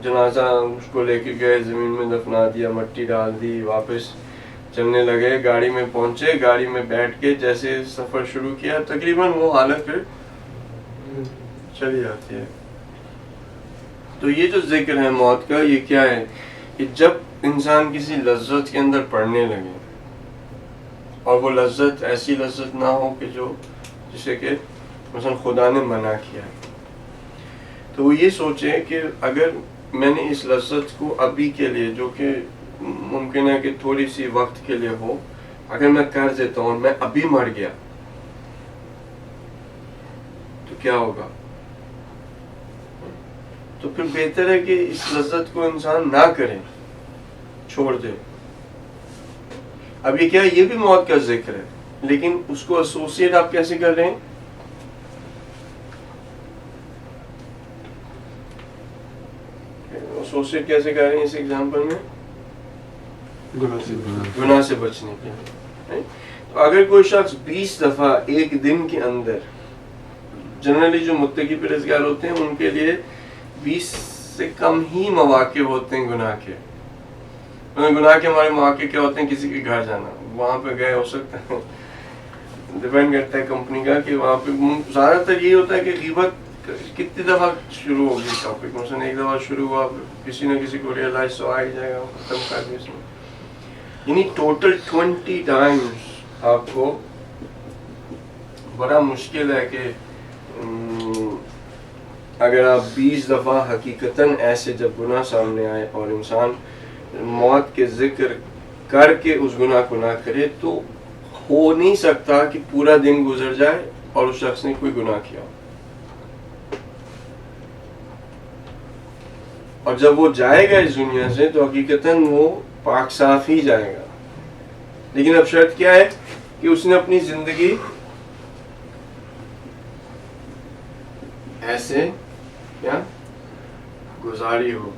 جنازہ اس کو لے کے گئے، زمین میں دفنا دیا، مٹی ڈال دی، واپس چلنے لگے، گاڑی میں پہنچے، گاڑی میں بیٹھ کے جیسے سفر شروع کیا، تقریباً وہ حالت پھر چلی جاتی ہے. تو یہ جو ذکر ہے موت کا، یہ کیا ہے کہ جب انسان کسی لذت کے اندر پڑنے لگے، اور وہ لذت ایسی لذت نہ ہو کہ جو جسے کہ مثلا خدا نے منع کیا، تو وہ یہ سوچے کہ اگر میں نے اس لذت کو ابھی کے لیے، جو کہ ممکن ہے کہ تھوڑی سی وقت کے لیے ہو، اگر میں کر دیتا ہوں، میں ابھی مر گیا تو کیا ہوگا؟ تو پھر بہتر ہے کہ اس لذت کو انسان نہ کرے، چھوڑ دے. اب یہ کیا، یہ بھی موت کا ذکر ہے، لیکن اس کو ایسوسیٹ آپ کیسے کر رہے ہیں؟ ایسوسیٹ کیسے کر رہے ہیں اس ایگزامپل میں؟ گناہ سے بچنے کے لیے. تو اگر کوئی شخص 20 دفعہ ایک دن کے اندر، جنرلی جو متقی پرہیزگار ہوتے ہیں ان کے لیے 20 سے کم ہی مواقع ہوتے ہیں گناہ کے. گناہ کے ہمارے مواقع کیا ہوتے ہیں؟ کسی کے گھر جانا، وہاں پہ گئے، ہو سکتا ہے ڈیپینڈ کرتا ہے کمپنی کا کہ وہاں پہ زیادہ تر یہ ہوتا ہے کہ غیبت کتنی دفعہ شروع ہوگی ٹاپک، مثلا ایک دفعہ شروع ہوا، کسی نہ کسی کو ریئلائز تو آ ہی جائے گا، ختم کر دیں اس میں. یعنی ٹوٹل 20 ٹائمز آپ کو بڑا مشکل ہے کہ اگر آپ 20 دفعہ حقیقتاً ایسے جب گناہ سامنے آئے اور انسان موت کے ذکر کر کے اس گناہ کو نہ کرے، تو ہو نہیں سکتا کہ پورا دن گزر جائے اور اس شخص نے کوئی گناہ کیا. اور جب وہ جائے گا اس دنیا سے تو حقیقتاً وہ پاک صاف ہی جائے گا. لیکن اب شرط کیا ہے کہ اس نے اپنی زندگی ایسے کیا گزاری ہو.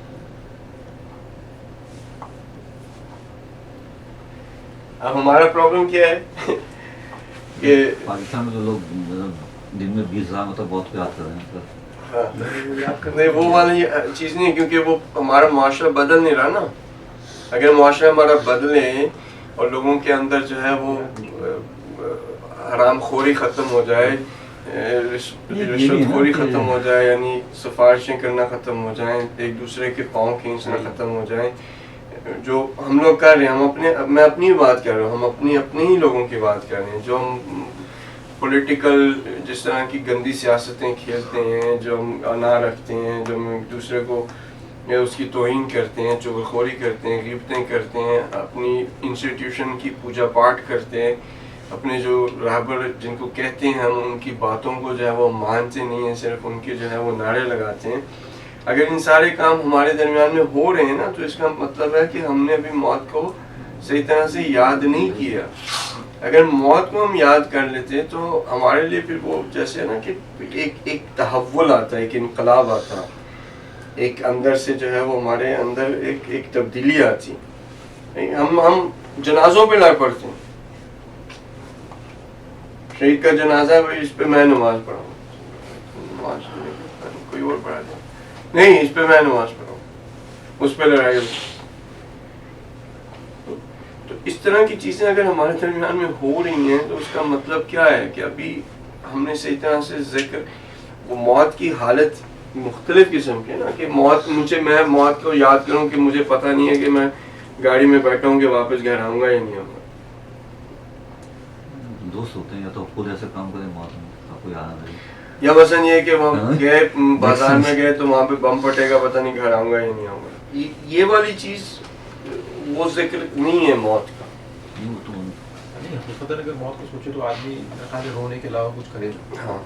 اب ہمارا پرابلم کیا ہے کہ پاکستان میں تو لوگ دن میں 20 ہزار مطلب بہت یاد کر رہے ہیں. نہیں، وہ والی چیز نہیں، کیونکہ وہ ہمارا معاشرہ بدل نہیں رہا نا. اگر معاشرہ ہمارا بدلے اور لوگوں کے اندر جو ہے وہ حرام خوری ختم ہو جائے، رشوت خوری ختم ہو جائے، یعنی سفارشیں کرنا ختم ہو جائیں، ایک دوسرے کے پاؤں کھینچنا ختم ہو جائیں، جو ہم لوگ کر رہے ہیں، میں اپنی بات کر رہا ہوں، ہم اپنے ہی لوگوں کی بات کر رہے ہیں، جو ہم پولیٹیکل جس طرح کی گندی سیاستیں کھیلتے ہیں، جو ہم انا رکھتے ہیں، جو ہم ایک دوسرے کو اس کی توہین کرتے ہیں، چغلخوری کرتے ہیں، غیبتیں کرتے ہیں، اپنی انسٹیٹیوشن کی پوجا پاٹ کرتے ہیں، اپنے جو رہبر جن کو کہتے ہیں ہم ان کی باتوں کو جو ہے وہ مانتے نہیں ہیں، صرف ان کے جو ہے وہ نعرے لگاتے ہیں. اگر ان سارے کام ہمارے درمیان میں ہو رہے ہیں نا، تو اس کا مطلب ہے کہ ہم نے ابھی موت کو صحیح طرح سے یاد نہیں کیا. اگر موت کو ہم یاد کر لیتے ہیں تو ہمارے لیے پھر وہ جیسے نا کہ ایک تحول آتا ہے، ایک انقلاب آتا ہے، ایک اندر سے جو ہے وہ ہمارے اندر ایک تبدیلی آتی. ہم جنازوں پہ لگ پڑتے ہیں. شہید کا جنازہ ہے، اس پہ میں نماز پڑھاؤں، نماز کوئی اور پڑھا دیں، نہیں اس پہ میں نماز پڑھاؤں، اس پہ لڑائی ہو. تو اس طرح کی چیزیں اگر ہمارے درمیان میں ہو رہی ہیں تو اس کا مطلب کیا ہے کہ ابھی ہم نے صحیح طرح سے ذکر، وہ موت کی حالت مختلف قسم کی نا، کہ میں موت کو یاد کروں کہ مجھے پتہ نہیں ہے کہ میں گاڑی میں بیٹھا ہوں کہ واپس گھر آؤں گا یا نہیں آؤں گا. دوست ہوتے ہیں یا تو خود ایسے کام کریں موت میں آپ کو یاد ہے، یا مثلا یہ کہ ہم گئے بازار میں گئے تو وہاں پہ بم پھٹے گا، پتہ نہیں گھر آؤں گا یا نہیں آؤں گا. یہ والی چیز وہ ذکر نہیں ہے موت کا. وہ تو نہیں حقیقت اگر موت کو سوچے تو آدمی رونے کے علاوہ کچھ کرے. ہاں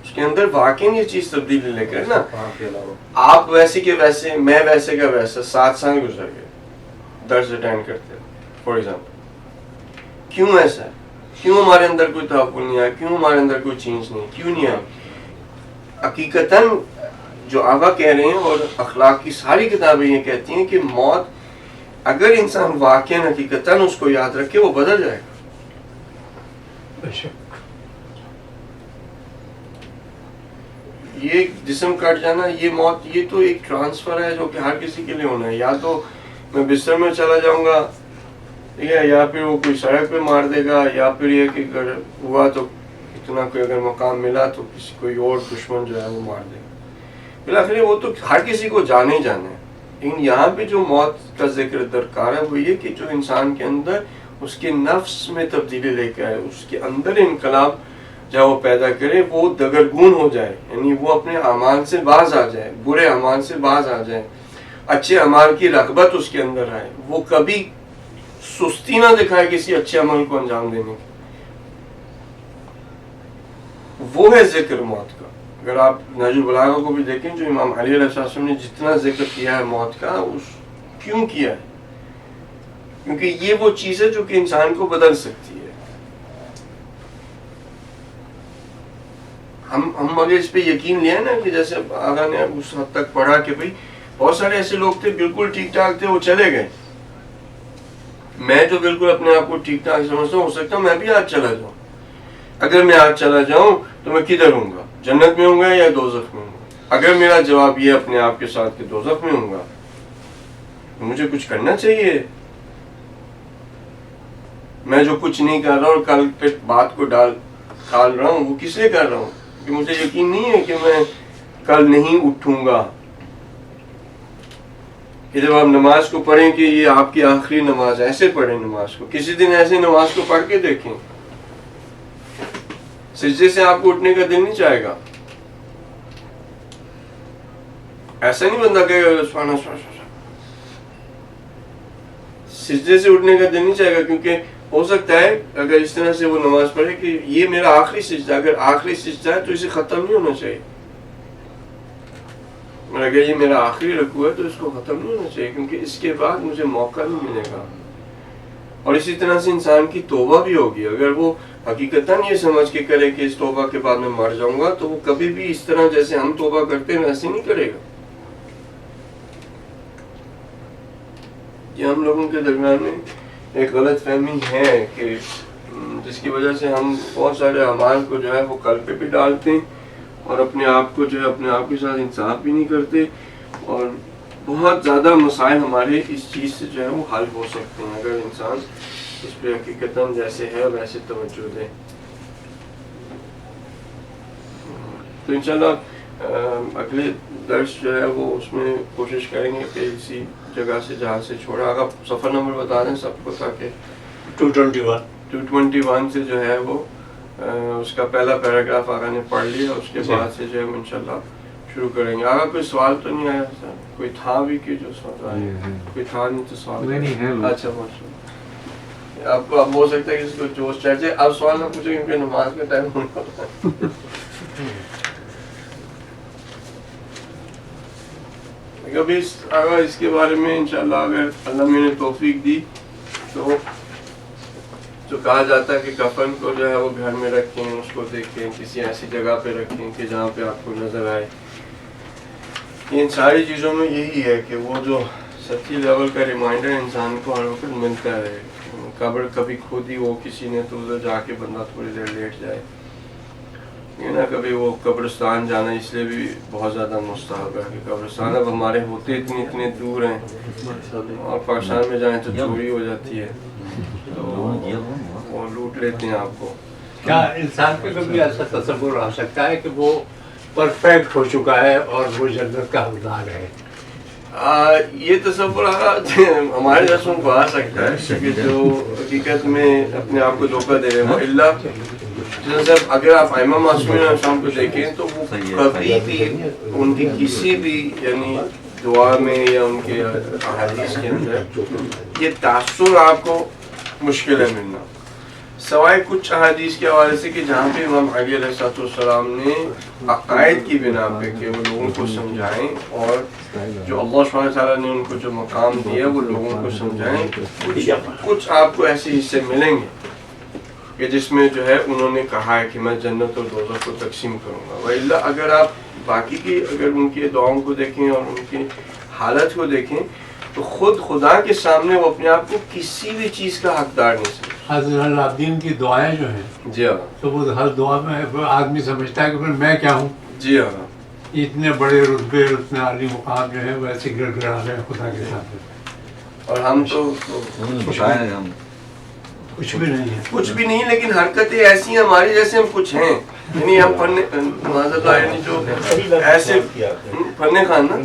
اس کے اندر واقعی یہ چیز تبدیلی لے کر نا، کے علاوہ آپ ویسے کے ویسے، میں ویسے کا ویسا 7 سال گزر گئے درس اٹینڈ کرتے فار ایگزامپل. کیوں ایسا ہے؟ کیوں ہمارے اندر کوئی تحفظ نہیں آیا؟ کیوں ہمارے اندر کوئی چینج نہیں؟ کیوں نہیں آئی؟ حقیقتاً جو آقا کہہ رہے ہیں اور اخلاق کی ساری کتابیں یہ کہتی ہیں کہ موت اگر انسان واقعاً حقیقتاً اس کو یاد رکھے وہ بدل جائے گا. یہ جسم کٹ جانا، یہ موت، یہ تو ایک ٹرانسفر ہے جو کہ ہر کسی کے لیے ہونا ہے. یا تو میں بستر میں چلا جاؤں گا، ٹھیک ہے، یا پھر وہ کوئی سڑک پہ مار دے گا، یا پھر یہ کہ اگر ہوا تو اتنا کوئی اگر مقام ملا تو کوئی اور دشمن جو ہے وہ مار دے گا. بالآخر وہ تو ہر کسی کو جانے ہی جانا ہے. لیکن یہاں پہ جو موت کا ذکر درکار ہے وہ یہ کہ جو انسان کے اندر اس کے نفس میں تبدیلی لے کے آئے، اس کے اندر انقلاب جب وہ پیدا کرے، وہ دگرگون ہو جائے، یعنی وہ اپنے اعمال سے باز آ جائے، برے اعمال سے باز آ جائے، اچھے اعمال کی رغبت اس کے اندر آئے، وہ کبھی سستی نہ دکھائے کسی اچھے عمل کو انجام دینے کی. وہ ہے ذکر موت کا. اگر آپ نہج البلاغہ کو بھی دیکھیں، جو امام علی علیہ السلام نے جتنا ذکر کیا ہے موت کا، کیوں کیا ہے؟ کیونکہ یہ وہ چیز ہے جو کہ انسان کو بدل سکتی ہے. ہم اگر اس پہ یقین لیا نا کہ جیسے آقا نے اس حد تک پڑھا کہ بھئی بہت سارے ایسے لوگ تھے بالکل ٹھیک ٹھاک تھے، وہ چلے گئے. میں جو بالکل اپنے آپ کو ٹھیک ٹھاک سمجھتا ہوں، ہو سکتا ہے میں بھی آج چلا جاؤں. اگر میں آج چلا جاؤں تو میں کدھر ہوں گا؟ جنت میں ہوں گا یا دوزخ میں ہوں گا؟ اگر میرا جواب یہ اپنے آپ کے ساتھ کہ دوزخ میں ہوں گا تو مجھے کچھ کرنا چاہیے. میں جو کچھ نہیں کر رہا اور کل پہ بات کو ڈال رہا ہوں، وہ کس لیے کر رہا ہوں؟ کہ مجھے یقین نہیں ہے کہ میں کل نہیں اٹھوں گا. کہ جب آپ نماز کو پڑھیں کہ یہ آپ کی آخری نماز ہے، ایسے پڑھیں نماز کو. کسی دن ایسے نماز کو پڑھ کے دیکھیں، سجدے سے آپ کو اٹھنے کا دل نہیں چاہے گا. ایسا نہیں بندہ کہے گا سجدے سے اٹھنے کا دل نہیں چاہے گا، کیونکہ ہو سکتا ہے اگر اس طرح سے وہ نماز پڑھے کہ یہ میرا آخری سجدہ، اگر آخری سجدہ ہے تو اسے ختم نہیں ہونا چاہیے. اور اگر یہ میرا آخری رکوع ہے تو اس کو ختم نہیں ہونا چاہیے، کیونکہ اس کے بعد مجھے موقع نہیں ملے گا. اور اسی طرح سے انسان کی توبہ بھی ہوگی. اگر وہ حقیقتاً یہ سمجھ کے کرے کہ اس توبہ کے بعد میں مر جاؤں گا، تو وہ کبھی بھی اس طرح جیسے ہم توبہ کرتے ہیں ویسے نہیں کرے گا. یہ ہم لوگوں کے درمیان میں ایک غلط فہمی ہے کہ جس کی وجہ سے ہم بہت سارے اعمال کو جو ہے وہ کل پہ بھی ڈالتے ہیں اور اپنے آپ کو جو ہے اپنے آپ کے ساتھ انصاف بھی نہیں کرتے. اور بہت زیادہ مسائل ہمارے اس چیز سے جو ہے وہ حل ہو سکتے ہیں اگر انسان اس پہ حقیقتاً جیسے ہے ویسے توجہ دے. تو انشاءاللہ اگلے درس جو ہے وہ اس میں کوشش کریں گے کہ اسی جگہ سے جہاں سے چھوڑا. آپ صفحہ نمبر بتا دیں سب کو تاکہ 221 سے جو ہے وہ اس کا پہلا پیراگراف آقا نے پڑھ لیا، اس کے بعد سے جو ہے انشاءاللہ شروع کریں گے. آقا کوئی سوال تو نہیں آیا تھا؟ کوئی تھا بھی کہ جو سوال آیا؟ کوئی تھا نہیں تو سوال نہیں. اچھا ماشاءاللہ. آپ کو اب ہو سکتا ہے کہ اس کو جوش چڑھ جائے. اب سوال نہ پوچھیں کیونکہ نماز کا ٹائم ہونے والا ہے. ابھی اگر اس کے بارے میں انشاءاللہ اگر اللہ میں نے توفیق دی تو تو کہا جاتا ہے کہ کفن کو جو ہے وہ گھر میں رکھیں, اس کو دیکھیں, کسی ایسی جگہ پہ رکھیں کہ جہاں پہ آپ کو نظر آئے. ان ساری چیزوں میں یہی ہے کہ وہ جو سچی لیول کا ریمائنڈر انسان کو ہر وقت ملتا ہے. قبر کبھی کھودی ہو کسی نے تو ادھر جا کے بندہ تھوڑی دیر لیٹ جائے, یہ نہ کبھی وہ قبرستان جانا اس لیے بھی بہت زیادہ مستحب ہے کہ قبرستان اب ہمارے ہوتے اتنے دور ہیں, اور پاکستان میں جائیں تو چوری ہو جاتی ہے, تو وہ لوٹ لیتے ہیں آپ کو. کیا انسان پہ کبھی ایسا تصور آ سکتا ہے کہ وہ پرفیکٹ ہو چکا ہے اور وہ جنت کا حقدار ہے؟ یہ تصور ہمارے جیسوں کو آ سکتا ہے کہ جو حقیقت میں اپنے آپ کو دھوکہ دے رہے ہیں. اللہ جیسے اگر آپ ائمہ معصومین علیہ السلام کو دیکھیں تو وہ کبھی بھی ان کی کسی بھی یعنی دعا میں یا ان کے احادیث کے اندر یہ تاثر آپ کو مشکل ہے ملنا, سوائے کچھ احادیث کے حوالے سے کہ جہاں پہ امام علی علیہ السلام نے عقائد کی بنا پہ کہ وہ لوگوں کو سمجھائیں, اور جو اللہ سبحانہ تعالیٰ نے ان کو جو مقام دیا وہ لوگوں کو سمجھائیں. کچھ آپ کو ایسے حصے ملیں گے کہ جس میں جو ہے انہوں نے کہا ہے کہ میں جنت اور دوزخ کو تقسیم کروں گا. وإلا اگر آپ باقی کی اگر ان کی دعاؤں کو دیکھیں اور ان کی حالت کو دیکھیں تو خود خدا کے سامنے وہ اپنے آپ کو کسی بھی چیز کا حقدار نہیں سمجھتے. حضرت العابدین کی دعائیں جو ہیں جی ہاں, تو وہ ہر دعا میں آدمی سمجھتا ہے کہ پھر میں کیا ہوں. جی ہاں, اتنے بڑے رتبے اتنے عالی مقام جو ہیں ویسے گڑ گڑا رہے ہیں خدا کے سامنے, اور ہم تو ہم کچھ بھی نہیں ہے. کچھ بھی نہیں, لیکن حرکتیں ایسی ہیں ہماری جیسے ہم کچھ ہیں, یعنی ہم معاذ اللہ یعنی جو ایسے فن خان نا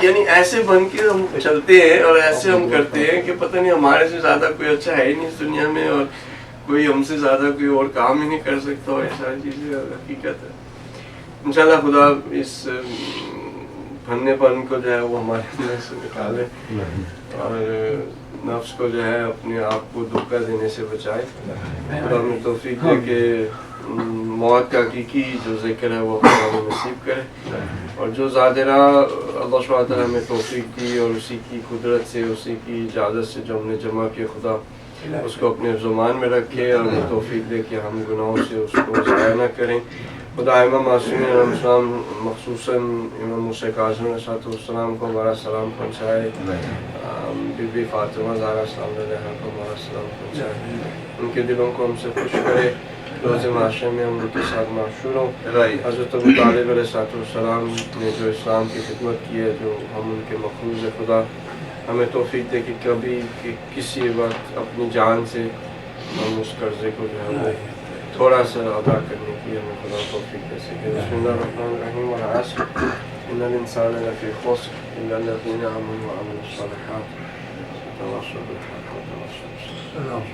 یعنی ایسے بن کے ہم چلتے ہیں اور ایسے ہم کرتے ہیں کہ پتہ نہیں ہمارے سے زیادہ کوئی اچھا ہے ہی نہیں اس دنیا میں, اور کوئی ہم سے زیادہ کوئی اور کام ہی نہیں کر سکتا, اور یہ ساری چیزیں حقیقت ہے. انشاءاللہ خدا اس فن پن کو جو ہے وہ ہمارے اندر سے نکالے اور نفس کو جو ہے اپنے آپ کو دھوکہ دینے سے بچائے, اور ہمیں توفیق دے کہ موت کا حقیقی جو ذکر ہے وہ ہمیں نصیب کرے, اور جو ظاہرہ اللہ سبحانہ تعالیٰ ہمیں توفیق دی اور اسی کی قدرت سے اسی کی اجازت سے جو ہم نے جمع کیا خدا اس کو اپنے زمان میں رکھے, اور ہمیں توفیق دے کہ ہم گناہوں سے اس کو ضائع نہ کریں. خدا امام معصومین علیہ السلام مخصوصاً امام موسیٰ کاظم علیہ السلام کو ہمارا سلام پہنچائے, بی بی فاطمہ زہرا سلام علیہ کو ہمارا سلام پہنچائے, ان کے دلوں کو ہم سے خوش کرے, روز معاشرے میں ہم ان کے ساتھ معشور ہوں. حضرت ابو طالب علیہ السلام نے جو اسلام کی خدمت کی ہے, جو ہم ان کے مخلوق ہے, خدا ہمیں توفیق دے کہ کبھی کسی وقت اپنی جان سے ہم اس قرضے کو جو ہے وہ تھوڑا سا ادا کرنے کی ہمیں خدا توفیق دے سکے. بسم اللہ الرحمن الرحیم. والعصر ان الانسان لفی خسر الا الذین آمنوا وعملوا الصالحات وتواصوا بالحق وتواصوا بالصبر.